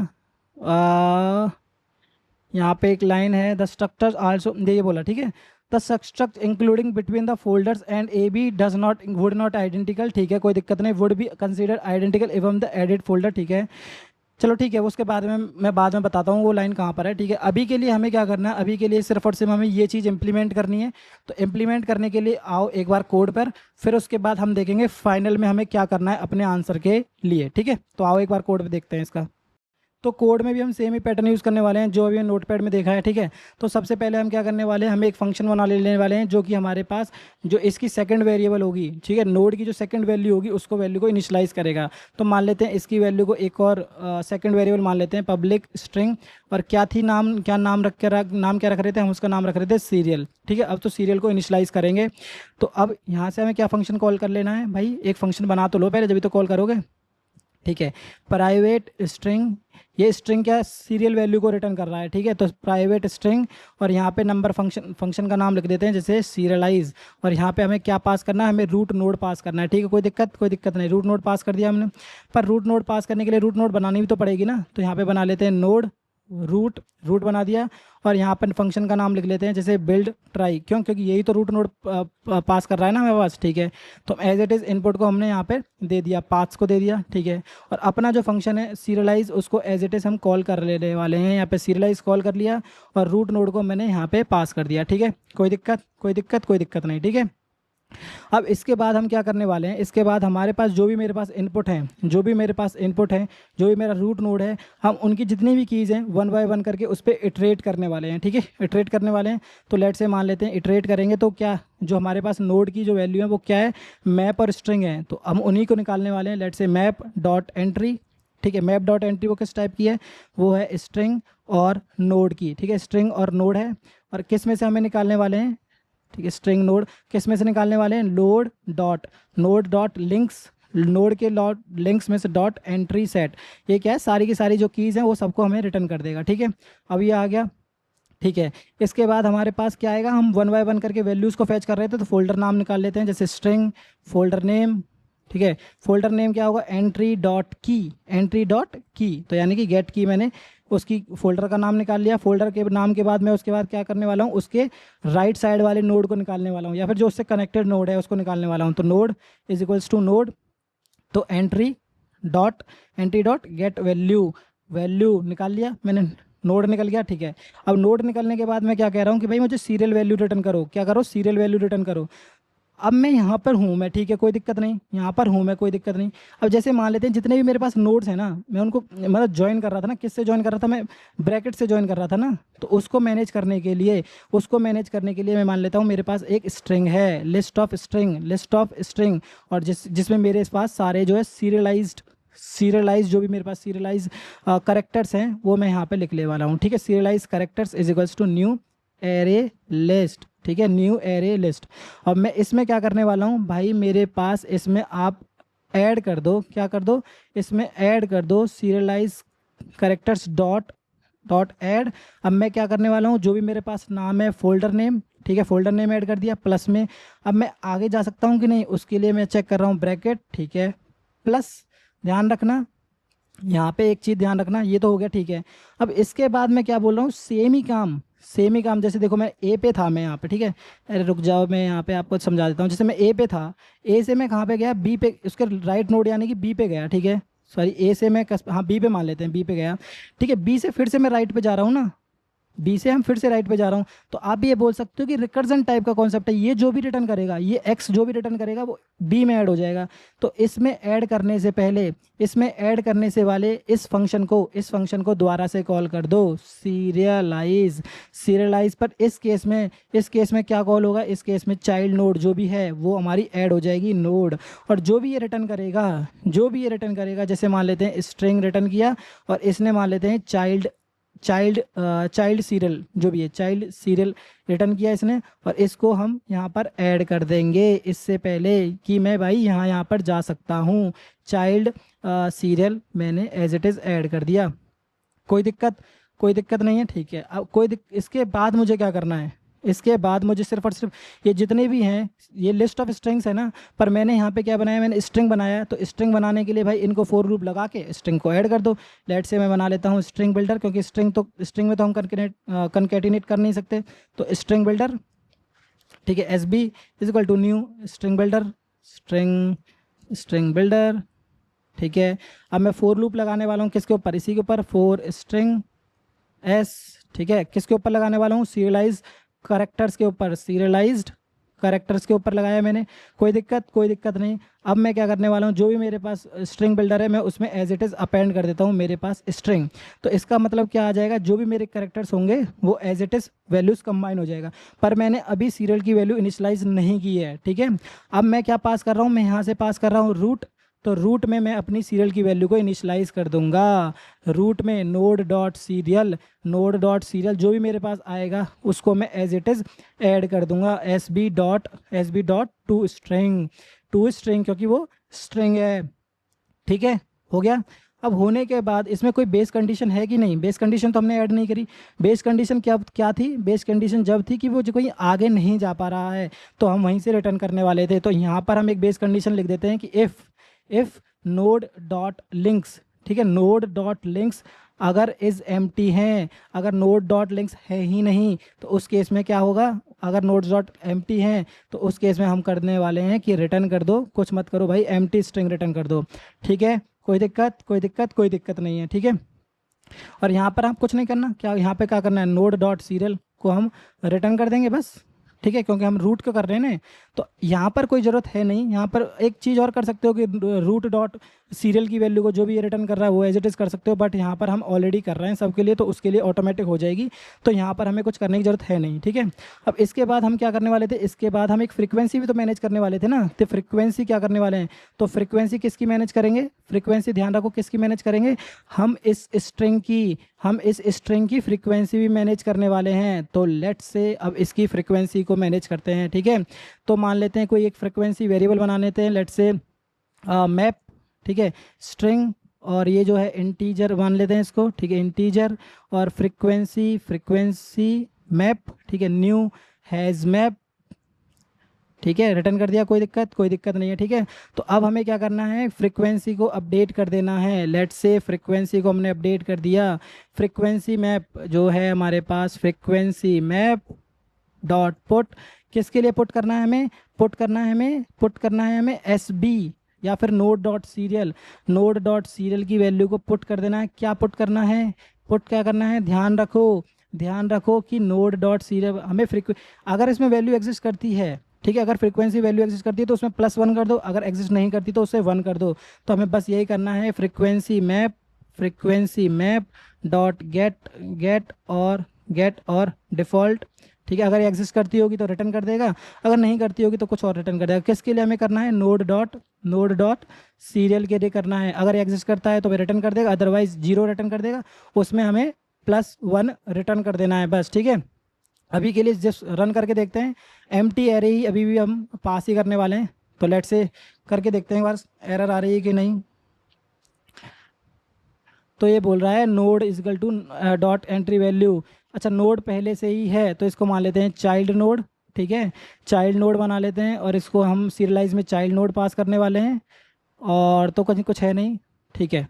यहाँ पे एक लाइन है, द स्ट्रक्चर्स आल्सो, ये बोला ठीक है, the structure including between the folders and A B does not would not identical, ठीक है कोई दिक्कत नहीं, would be consider identical even the edit folder, ठीक है चलो ठीक है। उसके बाद में मैं बाद में बताता हूँ वो लाइन कहाँ पर है, ठीक है। अभी के लिए हमें क्या करना है, अभी के लिए सिर्फ और सिर्फ हमें ये चीज़ इंप्लीमेंट करनी है। तो इंप्लीमेंट करने के लिए आओ एक बार कोड पर, फिर उसके बाद हम देखेंगे फाइनल में हमें क्या करना है अपने आंसर के लिए, ठीक है। तो आओ एक बार कोड पर देखते हैं इसका। तो कोड में भी हम सेम ही पैटर्न यूज़ करने वाले हैं जो अभी नोटपैड में देखा है, ठीक है। तो सबसे पहले हम क्या करने वाले हैं, हम एक फंक्शन बना लेने वाले हैं जो कि हमारे पास जो इसकी सेकंड वेरिएबल होगी, ठीक है, नोड की जो सेकंड वैल्यू होगी उसको वैल्यू को इनिशियलाइज करेगा। तो मान लेते हैं इसकी वैल्यू को एक और सेकंड वेरिएबल मान लेते हैं पब्लिक स्ट्रिंग, और क्या नाम क्या रख रहे थे हम, उसका नाम रख रहे थे सीरियल, ठीक है। अब तो सीरियल को इनिशियलाइज करेंगे। तो अब यहाँ से हमें क्या फंक्शन कॉल कर लेना है भाई, एक फंक्शन बना तो लो पहले जब तो कॉल करोगे। ठीक है। प्राइवेट स्ट्रिंग, ये स्ट्रिंग क्या सीरियल वैल्यू को रिटर्न कर रहा है, ठीक है। तो प्राइवेट स्ट्रिंग और यहाँ पे नंबर फंक्शन का नाम लिख देते हैं जैसे सीरियलाइज, और यहाँ पे हमें क्या पास करना है, हमें रूट नोड पास करना है, ठीक है। कोई दिक्कत नहीं, रूट नोड पास कर दिया हमने। पर रूट नोड पास करने के लिए रूट नोड बनानी भी तो पड़ेगी ना, तो यहाँ पे बना लेते हैं नोड रूट, रूट बना दिया। और यहाँ पर फंक्शन का नाम लिख लेते हैं जैसे बिल्ड ट्राई, क्यों, क्योंकि यही तो रूट नोड पास कर रहा है ना हमारे पास, ठीक है। तो एज इट इज़ इनपुट को हमने यहाँ पे दे दिया, पाथ्स को दे दिया, ठीक है। और अपना जो फंक्शन है सीरियलाइज, उसको एज इट इज़ हम कॉल कर लेने वाले हैं, यहाँ पे सीरियलाइज कॉल कर लिया और रूट नोड को मैंने यहाँ पे पास कर दिया, ठीक है। कोई दिक्कत नहीं, ठीक है। अब इसके बाद हम क्या करने वाले हैं, इसके बाद हमारे पास जो भी मेरे पास इनपुट है, जो भी मेरा रूट नोड है, हम उनकी जितनी भी कीज़ हैं 1 बाय 1 करके उस पर इटरेट करने वाले हैं, ठीक है। इटरेट करने वाले हैं, तो लेट से मान लेते हैं इटरेट करेंगे तो क्या, जो हमारे पास नोड की जो वैल्यू है वो क्या है, मैप और स्ट्रिंग है, तो हम उन्हीं को निकालने वाले हैं। लेट से मैप डॉट एंट्री, ठीक है। मैप डॉट एंट्री वो किस टाइप की है, वो है स्ट्रिंग और नोड की, ठीक है। स्ट्रिंग और नोड है, और किस में से हमें निकालने वाले हैं, ठीक है। स्ट्रिंग नोड किस में से निकालने वाले हैं, नोड डॉट लिंक्स, नोड के लिंक्स में से डॉट एंट्री सेट, ये क्या है, सारी की सारी जो कीज़ हैं वो सबको हमें रिटर्न कर देगा, ठीक है। अब ये आ गया, ठीक है। इसके बाद हमारे पास क्या आएगा, हम 1 बाय 1 करके वैल्यूज़ को फैच कर रहे थे, तो फोल्डर नाम निकाल लेते हैं जैसे स्ट्रिंग फोल्डर नेम, ठीक है। फोल्डर नेम क्या होगा, एंट्री डॉट की, तो यानी कि गेट की, मैंने उसकी फोल्डर का नाम निकाल लिया। फोल्डर के नाम के बाद मैं उसके बाद क्या करने वाला हूँ, उसके राइट साइड वाले नोड को निकालने वाला हूँ, या फिर जो उससे कनेक्टेड नोड है उसको निकालने वाला हूँ। तो node is equals to node, तो एंट्री डॉट गेट वैल्यू निकाल लिया मैंने, नोड निकल गया, ठीक है। अब नोड निकलने के बाद मैं क्या कह रहा हूँ कि भाई मुझे सीरियल वैल्यू रिटर्न करो, क्या करो, सीरियल वैल्यू रिटर्न करो। अब मैं यहाँ पर हूँ मैं, ठीक है, कोई दिक्कत नहीं, यहाँ पर हूँ मैं, कोई दिक्कत नहीं। अब जैसे मान लेते हैं जितने भी मेरे पास नोड्स हैं ना, मैं उनको मतलब ज्वाइन कर रहा था ना, किससे ज्वाइन कर रहा था, मैं ब्रैकेट से ज्वाइन कर रहा था ना, तो उसको मैनेज करने के लिए मैं मान लेता हूँ मेरे पास एक स्ट्रिंग है, लिस्ट ऑफ स्ट्रिंग, और जिसमें मेरे पास सारे जो है सीरियलाइज जो भी मेरे पास सीरियलाइज करेक्टर्स हैं वो मैं यहाँ पे लिखने वाला हूँ, ठीक है। Serialize characters is equals to new array list, ठीक है, न्यू एरे लिस्ट। अब मैं इसमें क्या करने वाला हूँ भाई, मेरे पास इसमें आप ऐड कर दो, क्या कर दो, इसमें ऐड कर दो सीरियलाइज करेक्टर्स डॉट ऐड। अब मैं क्या करने वाला हूँ, जो भी मेरे पास नाम है फोल्डर नेम, ठीक है, फोल्डर नेम ऐड कर दिया प्लस में। अब मैं आगे जा सकता हूँ कि नहीं, उसके लिए मैं चेक कर रहा हूँ ब्रैकेट, ठीक है, प्लस। ध्यान रखना यहाँ पे एक चीज़ ध्यान रखना, ये तो हो गया, ठीक है। अब इसके बाद मैं क्या बोल रहा हूँ, सेम ही काम, जैसे देखो मैं ए पे था, मैं यहाँ पे, ठीक है। अरे रुक जाओ, मैं यहाँ पे आपको समझा देता हूँ। जैसे मैं ए पे था, ए से मैं कहाँ पे गया, बी पे, उसके राइट नोड यानी कि बी पे गया, ठीक है। सॉरी, ए से मैं हाँ बी पे मान लेते हैं, बी पे गया, ठीक है। बी से फिर से मैं राइट पे जा रहा हूँ ना, बी से हम फिर से राइट पे जा रहा हूँ। तो आप भी ये बोल सकते हो कि रिकर्जन टाइप का कॉन्सेप्ट है, ये जो भी रिटर्न करेगा, ये एक्स जो भी रिटर्न करेगा वो बी में ऐड हो जाएगा। तो इसमें ऐड करने से पहले, इसमें ऐड करने से वाले इस फंक्शन को दोबारा से कॉल कर दो, सीरियलाइज। पर इस केस में क्या कॉल होगा, इस केस में चाइल्ड नोड जो भी है वो हमारी ऐड हो जाएगी नोड, और जो भी ये रिटर्न करेगा, जैसे मान लेते हैं स्ट्रिंग रिटर्न किया, और इसने मान लेते हैं चाइल्ड सीरियल, जो भी है चाइल्ड सीरियल रिटर्न किया इसने, और इसको हम यहाँ पर ऐड कर देंगे इससे पहले कि मैं भाई यहाँ पर जा सकता हूँ। चाइल्ड सीरियल मैंने एज इट इज़ ऐड कर दिया, कोई दिक्कत नहीं है, ठीक है। अब इसके बाद मुझे क्या करना है, इसके बाद मुझे सिर्फ और सिर्फ ये जितने भी हैं, ये लिस्ट ऑफ स्ट्रिंग्स है ना, पर मैंने यहाँ पे क्या बनाया, मैंने स्ट्रिंग बनाया। तो स्ट्रिंग बनाने के लिए भाई इनको फॉर लूप लगा के स्ट्रिंग को ऐड कर दो। लेट से मैं बना लेता हूँ स्ट्रिंग बिल्डर, क्योंकि स्ट्रिंग में तो हम कनकेटिनेट कर नहीं सकते, तो स्ट्रिंग बिल्डर, ठीक है, S B is equal to new string builder, ठीक है। अब मैं फॉर लूप लगाने वाला हूँ किसके ऊपर, इसी के ऊपर, फॉर स्ट्रिंग एस, ठीक है, किसके ऊपर लगाने वाला हूँ, सीरियलाइज्ड करेक्टर्स के ऊपर लगाया मैंने, कोई दिक्कत नहीं। अब मैं क्या करने वाला हूँ, जो भी मेरे पास स्ट्रिंग बिल्डर है मैं उसमें एज इट इज़ अपेंड कर देता हूँ मेरे पास स्ट्रिंग। तो इसका मतलब क्या आ जाएगा, जो भी मेरे करेक्टर्स होंगे वो as it is values combine हो जाएगा। पर मैंने अभी सीरियल की वैल्यू इनिशलाइज नहीं की है, ठीक है। अब मैं क्या पास कर रहा हूँ, मैं यहाँ से पास कर रहा हूँ रूट, तो रूट में मैं अपनी सीरियल की वैल्यू को इनिशलाइज कर दूंगा। रूट में नोड डॉट सीरियल जो भी मेरे पास आएगा उसको मैं एज इट इज़ ऐड कर दूंगा, S B dot to string, क्योंकि वो स्ट्रिंग है, ठीक है, हो गया। अब होने के बाद इसमें कोई बेस कंडीशन है कि नहीं, बेस कंडीशन तो हमने ऐड नहीं करी। बेस कंडीशन क्या क्या थी, बेस कंडीशन जब थी कि वो जो कोई आगे नहीं जा पा रहा है तो हम वहीं से रिटर्न करने वाले थे। तो यहाँ पर हम एक बेस कंडीशन लिख देते हैं कि इफ़ नोड डॉट लिंक्स, ठीक है, नोड डॉट लिंक्स अगर इज एम्प्टी हैं, अगर नोड डॉट लिंक्स है ही नहीं तो उस केस में क्या होगा, अगर नोड्स डॉट एम्प्टी हैं तो उस केस में हम करने वाले हैं कि रिटर्न कर दो, कुछ मत करो भाई, एम्प्टी स्ट्रिंग रिटर्न कर दो। ठीक है, कोई दिक्कत, कोई दिक्कत, कोई दिक्कत नहीं है। ठीक है, और यहाँ पर आप कुछ नहीं करना, क्या यहाँ पे क्या करना है, नोड डॉट सीरियल को हम रिटर्न कर देंगे बस। ठीक है, क्योंकि हम रूट को कर रहे हैं ना, तो यहाँ पर कोई ज़रूरत है नहीं। यहाँ पर एक चीज़ और कर सकते हो कि रूट डॉट सीरियल की वैल्यू को जो भी ये रिटर्न कर रहा है वो एज इट इज़ कर सकते हो, बट यहाँ पर हम ऑलरेडी कर रहे हैं सबके लिए तो उसके लिए ऑटोमेटिक हो जाएगी, तो यहाँ पर हमें कुछ करने की ज़रूरत है नहीं। ठीक है, अब इसके बाद हम क्या करने वाले थे, इसके बाद हम एक फ्रीक्वेंसी भी तो मैनेज करने वाले थे ना, तो फ्रीक्वेंसी क्या करने वाले हैं, तो फ्रीक्वेंसी किसकी मैनेज करेंगे, फ्रीक्वेंसी ध्यान रखो किसकी मैनेज करेंगे, हम इस स्ट्रिंग की फ्रीक्वेंसी भी मैनेज करने वाले हैं। तो लेट्स से अब इसकी फ्रीक्वेंसी को मैनेज करते हैं। ठीक है, तो मान लेते हैं कोई एक फ्रीक्वेंसी वेरिएबल बना लेते हैं, लेट्स से मैप, ठीक है, स्ट्रिंग, और ये जो है इंटीजर मान लेते हैं इसको, ठीक है, इंटीजर, और फ्रीक्वेंसी मैप, ठीक है, न्यू हैज़ मैप, ठीक है, रिटर्न कर दिया, कोई दिक्कत, कोई दिक्कत नहीं है। ठीक है, तो अब हमें क्या करना है, फ्रीक्वेंसी को अपडेट कर देना है। लेट्स से फ्रीक्वेंसी को हमने अपडेट कर दिया, फ्रीक्वेंसी मैप जो है हमारे पास, फ्रीक्वेंसी मैप डॉट पुट, किसके लिए पुट करना है हमें, पुट करना है हमें एस बी या फिर नोड डॉट सीरियल की वैल्यू को पुट कर देना है। क्या पुट करना है, पुट क्या करना है, ध्यान रखो कि नोड डॉट सीरियल हमें अगर इसमें वैल्यू एग्जिस्ट करती है, ठीक है, अगर फ्रीक्वेंसी वैल्यू एग्जिस्ट करती है तो उसमें +1 कर दो, अगर एग्जिस्ट नहीं करती तो उससे 1 कर दो। तो हमें बस यही करना है, फ्रीक्वेंसी मैप डॉट गेट और डिफ़ॉल्ट, ठीक है, अगर एग्जिस्ट करती होगी तो रिटर्न कर देगा, अगर नहीं करती होगी तो कुछ और रिटर्न कर देगा। किसके लिए हमें करना है, नोड डॉट सीरियल के लिए करना है। अगर एग्जिस्ट करता है तो वह रिटर्न कर देगा, अदरवाइज 0 रिटर्न कर देगा, उसमें हमें +1 रिटर्न कर देना है बस। ठीक है, अभी के लिए जस्ट रन करके देखते हैं, एम्प्टी एरे ही अभी भी हम पास ही करने वाले हैं। तो लेट से करके देखते हैं एक बार एरर आ रही है कि नहीं। तो ये बोल रहा है node is equal to dot entry value, अच्छा नोड पहले से ही है तो इसको मान लेते हैं चाइल्ड नोड। ठीक है, चाइल्ड नोड बना लेते हैं और इसको हम सीरियलाइज में चाइल्ड नोड पास करने वाले हैं, और तो कुछ है नहीं। ठीक है,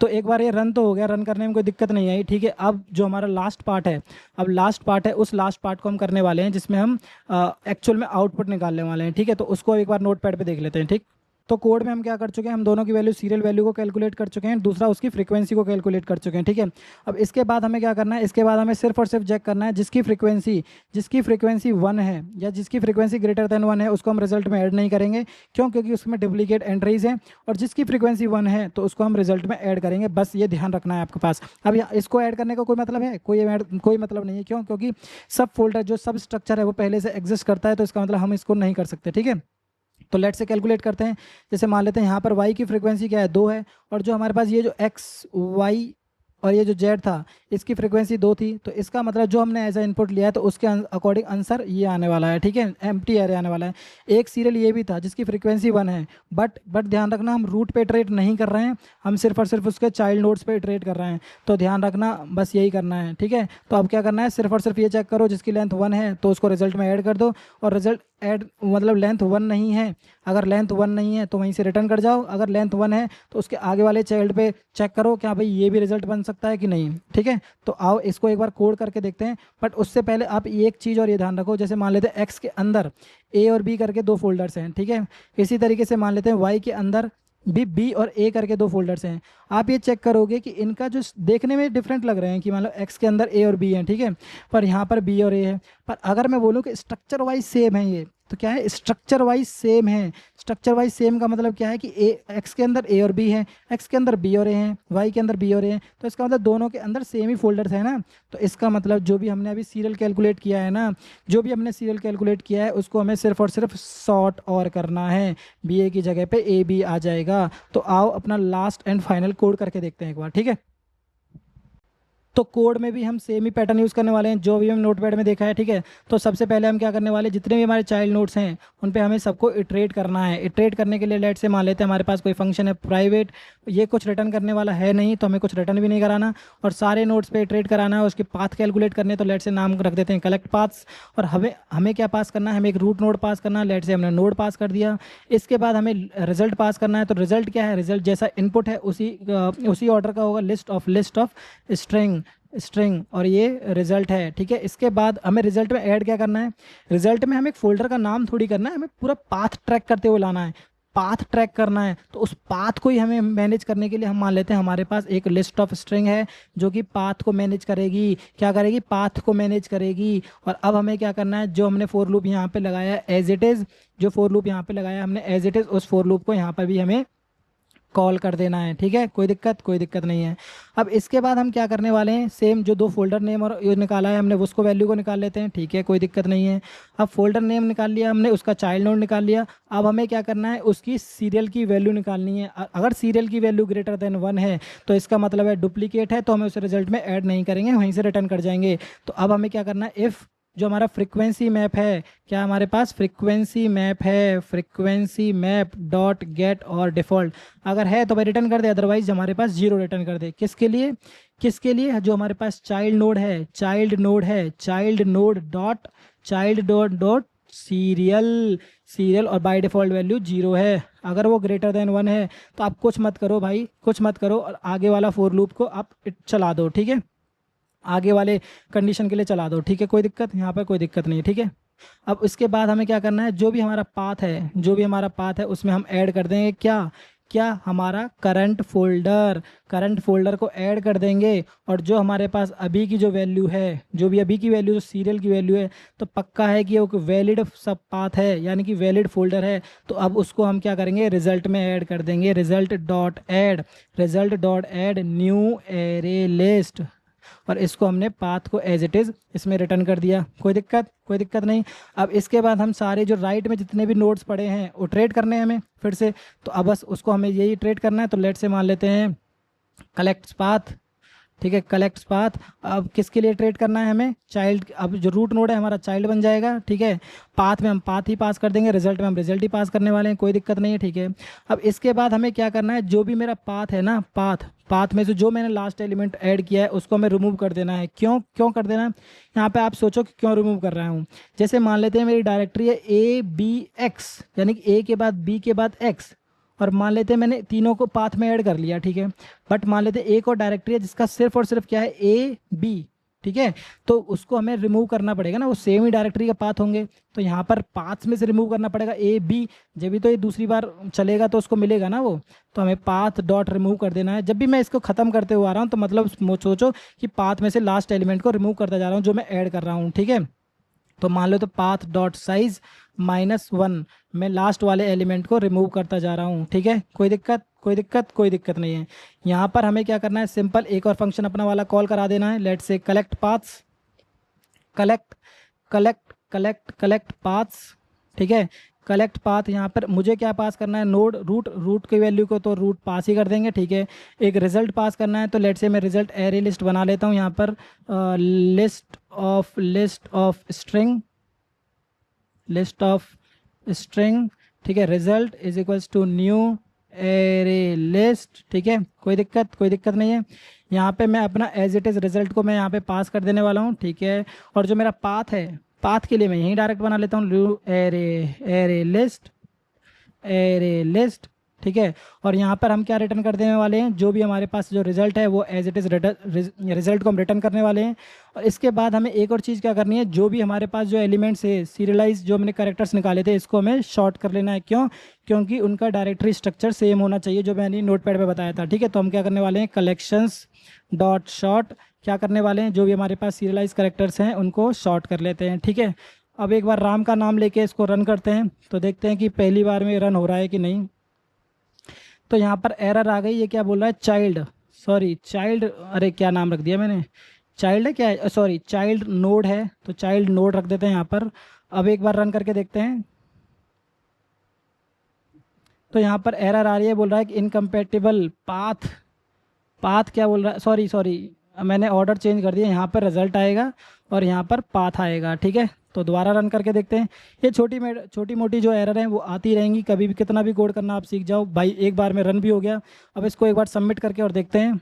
तो एक बार ये रन तो हो गया, रन करने में कोई दिक्कत नहीं आई। ठीक है, अब जो हमारा लास्ट पार्ट है, उस लास्ट पार्ट को हम करने वाले हैं जिसमें हम एक्चुअल में आउटपुट निकालने वाले हैं। ठीक है, तो उसको एक बार नोट पैड पर देख लेते हैं। ठीक, तो कोड में हम क्या कर चुके हैं, हम दोनों की वैल्यू, सीरियल वैल्यू को कैलकुलेट कर चुके हैं, दूसरा उसकी फ्रीक्वेंसी को कैलकुलेट कर चुके हैं। ठीक है, अब इसके बाद हमें क्या करना है, इसके बाद हमें सिर्फ और सिर्फ चेक करना है जिसकी फ्रीक्वेंसी 1 है या जिसकी फ्रीक्वेंसी ग्रेटर देन 1 है उसको हम रिजल्ट में ऐड नहीं करेंगे। क्यों, क्योंकि उसमें डुप्लीकेट एंट्रीज हैं, और जिसकी फ्रीक्वेंसी 1 है तो उसको हम रिजल्ट में ऐड करेंगे, बस ये ध्यान रखना है आपके पास। अब इसको ऐड करने का कोई मतलब है, कोई मतलब नहीं है। क्यों, क्योंकि सब फोल्डर जो सब स्ट्रक्चर है वो पहले से एग्जिस्ट करता है, तो इसका मतलब हम इसको नहीं कर सकते। ठीक है, तो लेट से कैलकुलेट करते हैं। जैसे मान लेते हैं यहाँ पर y की फ्रीक्वेंसी क्या है, 2 है, और जो हमारे पास ये जो x y और ये जो z था इसकी फ्रीक्वेंसी 2 थी, तो इसका मतलब जो हमने ऐसा इनपुट लिया है तो उसके अकॉर्डिंग आंसर ये आने वाला है। ठीक है, एम्प्टी एरे आने वाला है। एक सीरियल ये भी था जिसकी फ्रीक्वेंसी 1 है, बट ध्यान रखना हम रूट पे इटरेट नहीं कर रहे हैं, हम सिर्फ और सिर्फ उसके चाइल्ड नोड्स पे इटरेट कर रहे हैं, तो ध्यान रखना बस यही करना है। ठीक है, तो अब क्या करना है, सिर्फ और सिर्फ ये चेक करो जिसकी लेंथ 1 है तो उसको रिजल्ट में ऐड कर दो, और रिजल्ट ऐड मतलब लेंथ 1 नहीं है, अगर लेंथ 1 नहीं है तो वहीं से रिटर्न कर जाओ, अगर लेंथ 1 है तो उसके आगे वाले चाइल्ड पे चेक करो क्या भाई ये भी रिजल्ट बन सकता है कि नहीं। ठीक है, तो आओ इसको एक बार कोड करके देखते हैं, बट उससे पहले आप एक चीज़ और ये ध्यान रखो, जैसे मान लेते हैं एक्स के अंदर ए और बी करके 2 फोल्डर्स हैं। ठीक है, इसी तरीके से मान लेते हैं वाई के अंदर भी बी और ए करके 2 फोल्डर्स हैं। आप ये चेक करोगे कि इनका जो देखने में डिफरेंट लग रहे हैं कि मान लो एक्स के अंदर ए और बी हैं, ठीक है, पर यहाँ पर बी और ए है, पर अगर मैं बोलूँ कि स्ट्रक्चर वाइज सेम है ये, तो क्या है, स्ट्रक्चर वाइज सेम है। स्ट्रक्चर वाइज सेम का मतलब क्या है कि एक्स के अंदर ए और बी है, एक्स के अंदर बी और ए हैं, वाई के अंदर बी और ए हैं, तो इसका मतलब दोनों के अंदर सेम ही फोल्डर्स है ना। तो इसका मतलब जो भी हमने अभी सीरियल कैलकुलेट किया है ना, उसको हमें सिर्फ और सिर्फ सॉर्ट और करना है, बी ए की जगह पे ए बी आ जाएगा। तो आओ अपना लास्ट एंड फाइनल कोड करके देखते हैं एक बार। ठीक है, तो कोड में भी हम सेम ही पैटर्न यूज़ करने वाले हैं जो भी हम नोटपैड में देखा है, ठीक है। तो सबसे पहले हम क्या करने वाले हैं, जितने भी हमारे चाइल्ड नोड्स हैं उन पे हमें सबको इटरेट करना है। इटरेट करने के लिए लेट से मान लेते हैं हमारे पास कोई फंक्शन है प्राइवेट, ये कुछ रिटर्न करने वाला है नहीं तो हमें कुछ रिटर्न भी नहीं कराना, और सारे नोड्स पे इटरेट कराना है, उसके पाथ कैलकुलेट करने, तो लेट से नाम रख देते हैं कलेक्ट पाथ्स। और हमें हमें क्या पास करना है, हमें एक रूट नोड पास करना है, लेट से हमने नोड पास कर दिया। इसके बाद हमें रिजल्ट पास करना है, तो रिजल्ट क्या है, रिजल्ट जैसा इनपुट है उसी ऑर्डर का होगा, लिस्ट ऑफ स्ट्रिंग स्ट्रिंग, और ये रिजल्ट है, ठीक है। इसके बाद हमें रिजल्ट में ऐड क्या करना है, रिजल्ट में हमें एक फोल्डर का नाम थोड़ी करना है, हमें पूरा पाथ ट्रैक करते हुए लाना है, पाथ ट्रैक करना है। तो उस पाथ को ही हमें मैनेज करने के लिए हम मान लेते हैं हमारे पास एक लिस्ट ऑफ स्ट्रिंग है जो कि पाथ को मैनेज करेगी, क्या करेगी, पाथ को मैनेज करेगी। और अब हमें क्या करना है, जो हमने फॉर लूप यहाँ पे लगाया एज इट इज़, जो फॉर लूप यहाँ पे लगाया हमने एज इट इज़, उस फॉर लूप को यहाँ पर भी हमें कॉल कर देना है, ठीक है। कोई दिक्कत नहीं है। अब इसके बाद हम क्या करने वाले हैं, सेम जो दो फोल्डर नेम और ये निकाला है हमने उसको वैल्यू को निकाल लेते हैं, ठीक है, कोई दिक्कत नहीं है। अब फोल्डर नेम निकाल लिया हमने, उसका चाइल्ड नोड निकाल लिया। अब हमें क्या करना है, उसकी सीरियल की वैल्यू निकालनी है। अगर सीरियल की वैल्यू ग्रेटर देन 1 है तो इसका मतलब है डुप्लीकेट है, तो हमें उसे रिजल्ट में ऐड नहीं करेंगे, वहीं से रिटर्न कर जाएंगे। तो अब हमें क्या करना है, इफ़ जो हमारा फ्रीक्वेंसी मैप है, क्या हमारे पास फ्रीक्वेंसी मैप है, फ्रीक्वेंसी मैप डॉट गेट और डिफ़ॉल्ट, अगर है तो भाई रिटर्न कर दे, अदरवाइज हमारे पास 0 रिटर्न कर दे। किसके लिए, किसके लिए, जो हमारे पास चाइल्ड नोड है, चाइल्ड नोड डॉट सीरियल और बाय डिफ़ॉल्ट वैल्यू 0 है। अगर वो ग्रेटर देन 1 है तो आप कुछ मत करो भाई, कुछ मत करो, और आगे वाला फॉर लूप को आप चला दो, ठीक है, आगे वाले कंडीशन के लिए चला दो, ठीक है, कोई दिक्कत यहाँ पर, कोई दिक्कत नहीं है, ठीक है। अब इसके बाद हमें क्या करना है, जो भी हमारा पाथ है उसमें हम ऐड कर देंगे क्या हमारा करंट फोल्डर को ऐड कर देंगे। और जो हमारे पास अभी की जो वैल्यू है, जो भी अभी की वैल्यू, जो सीरियल की वैल्यू है, तो पक्का है कि वो वैलिड सब पाथ है, यानी कि वैलिड फोल्डर है। तो अब उसको हम क्या करेंगे, रिजल्ट में ऐड कर देंगे, result dot add new array list, और इसको हमने पाथ को एज इट इज़ इसमें रिटर्न कर दिया। कोई दिक्कत नहीं। अब इसके बाद हम सारे जो राइट में जितने भी नोड्स पड़े हैं वो ट्रेड करने हैं हमें फिर से, तो अब बस उसको हमें यही ट्रेड करना है। तो लेट से मान लेते हैं कलेक्ट पाथ, ठीक है, कलेक्ट पाथ। अब किसके लिए ट्रेड करना है हमें, चाइल्ड, अब जो रूट नोड है हमारा चाइल्ड बन जाएगा, ठीक है। पाथ में हम पाथ ही पास कर देंगे, रिजल्ट में हम रिजल्ट ही पास करने वाले हैं, कोई दिक्कत नहीं है, ठीक है। अब इसके बाद हमें क्या करना है, जो भी मेरा पाथ है ना, पाथ में से जो मैंने लास्ट एलिमेंट ऐड किया है उसको हमें रिमूव कर देना है। क्यों कर देना है, यहाँ पे आप सोचो कि क्यों रिमूव कर रहा हूँ। जैसे मान लेते हैं मेरी डायरेक्टरी है ABX, यानी कि A के बाद B के बाद X, और मान लेते हैं मैंने तीनों को पाथ में ऐड कर लिया, ठीक है। बट मान लेते हैं एक और डायरेक्टरी है जिसका सिर्फ और सिर्फ क्या है, AB, ठीक है। तो उसको हमें रिमूव करना पड़ेगा ना, वो सेम ही डायरेक्टरी का पाथ होंगे, तो यहाँ पर पाथ में से रिमूव करना पड़ेगा AB, जब भी तो ये दूसरी बार चलेगा तो उसको मिलेगा ना वो, तो हमें पाथ डॉट रिमूव कर देना है। जब भी मैं इसको ख़त्म करते हुए आ रहा हूँ तो मतलब सोचो कि पाथ में से लास्ट एलिमेंट को रिमूव करता जा रहा हूँ जो मैं ऐड कर रहा हूँ, ठीक है। तो मान लो तो पाथ डॉट साइज -1 मैं लास्ट वाले एलिमेंट को रिमूव करता जा रहा हूँ, ठीक है। कोई दिक्कत नहीं है। यहाँ पर हमें क्या करना है, सिंपल एक और फंक्शन अपना वाला कॉल करा देना है। लेट से कलेक्ट पाथ्स, कलेक्ट पाथ्स, ठीक है। कलेक्ट पाथ, यहाँ पर मुझे क्या पास करना है, नोड रूट की वैल्यू को तो रूट पास ही कर देंगे, ठीक है। एक रिजल्ट पास करना है, तो लेट से मैं रिजल्ट एरे लिस्ट बना लेता हूँ यहाँ पर, लिस्ट ऑफ स्ट्रिंग, ठीक है। Result is equals to new array list, ठीक है। कोई दिक्कत नहीं है। यहाँ पे मैं अपना एज इट इज़ रिजल्ट को मैं यहाँ पे पास कर देने वाला हूँ, ठीक है। और जो मेरा पाथ है, पाथ के लिए मैं यहीं डायरेक्ट बना लेता हूँ, एरे लिस्ट, ठीक है। और यहाँ पर हम क्या रिटर्न कर देने वाले हैं, जो भी हमारे पास जो रिजल्ट है वो एज इट इज़ रिजल्ट को हम रिटर्न करने वाले हैं। और इसके बाद हमें एक और चीज़ क्या करनी है, जो भी हमारे पास जो एलिमेंट्स है सीरियलाइज, जो हमने कैरेक्टर्स निकाले थे, इसको हमें शॉर्ट कर लेना है। क्योंकि उनका डायरेक्टरी स्ट्रक्चर सेम होना चाहिए जो मैंने नोटपैड पे बताया था, ठीक है। तो हम क्या करने वाले हैं, कलेक्शंस डॉट शॉर्ट, क्या करने वाले हैं, जो भी हमारे पास सीरियलाइज कैरेक्टर्स हैं उनको शॉर्ट कर लेते हैं, ठीक है। अब एक बार राम का नाम लेके इसको रन करते हैं तो देखते हैं कि पहली बार में रन हो रहा है कि नहीं। तो यहाँ पर एरर आ गई, ये क्या बोल रहा है, चाइल्ड, अरे क्या नाम रख दिया मैंने, चाइल्ड है क्या है, सॉरी चाइल्ड नोड है, तो चाइल्ड नोड रख देते हैं यहाँ पर। अब एक बार रन करके देखते हैं, तो यहाँ पर एरर आ रही है, बोल रहा है कि इनकम्पेटिबल पाथ क्या बोल रहा है, सॉरी मैंने ऑर्डर चेंज कर दिया, यहाँ पर रिजल्ट आएगा और यहाँ पर पाथ आएगा। ठीक है, तो दोबारा रन करके देखते हैं। ये छोटी मोटी जो एरर हैं वो आती रहेंगी, कभी भी कितना भी कोड करना आप सीख जाओ भाई। एक बार में रन भी हो गया। अब इसको एक बार सबमिट करके और देखते हैं।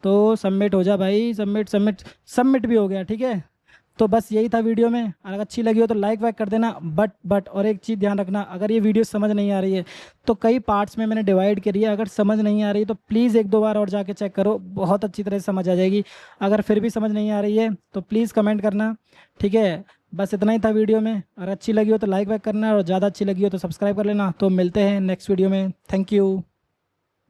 तो सबमिट हो जा भाई, सबमिट सबमिट सबमिट भी हो गया। ठीक है, तो बस यही था वीडियो में। अगर अच्छी लगी हो तो लाइक वाइक कर देना। बट और एक चीज़ ध्यान रखना, अगर ये वीडियो समझ नहीं आ रही है तो कई पार्ट्स में मैंने डिवाइड करी है। अगर समझ नहीं आ रही तो प्लीज़ एक दो बार और जाके चेक करो, बहुत अच्छी तरह से समझ आ जाएगी। अगर फिर भी समझ नहीं आ रही है तो प्लीज़ कमेंट करना। ठीक है, बस इतना ही था वीडियो में। अगर अच्छी लगी हो तो लाइक वाइक करना और ज़्यादा अच्छी लगी हो तो सब्सक्राइब कर लेना। तो मिलते हैं नेक्स्ट वीडियो में। Thank you.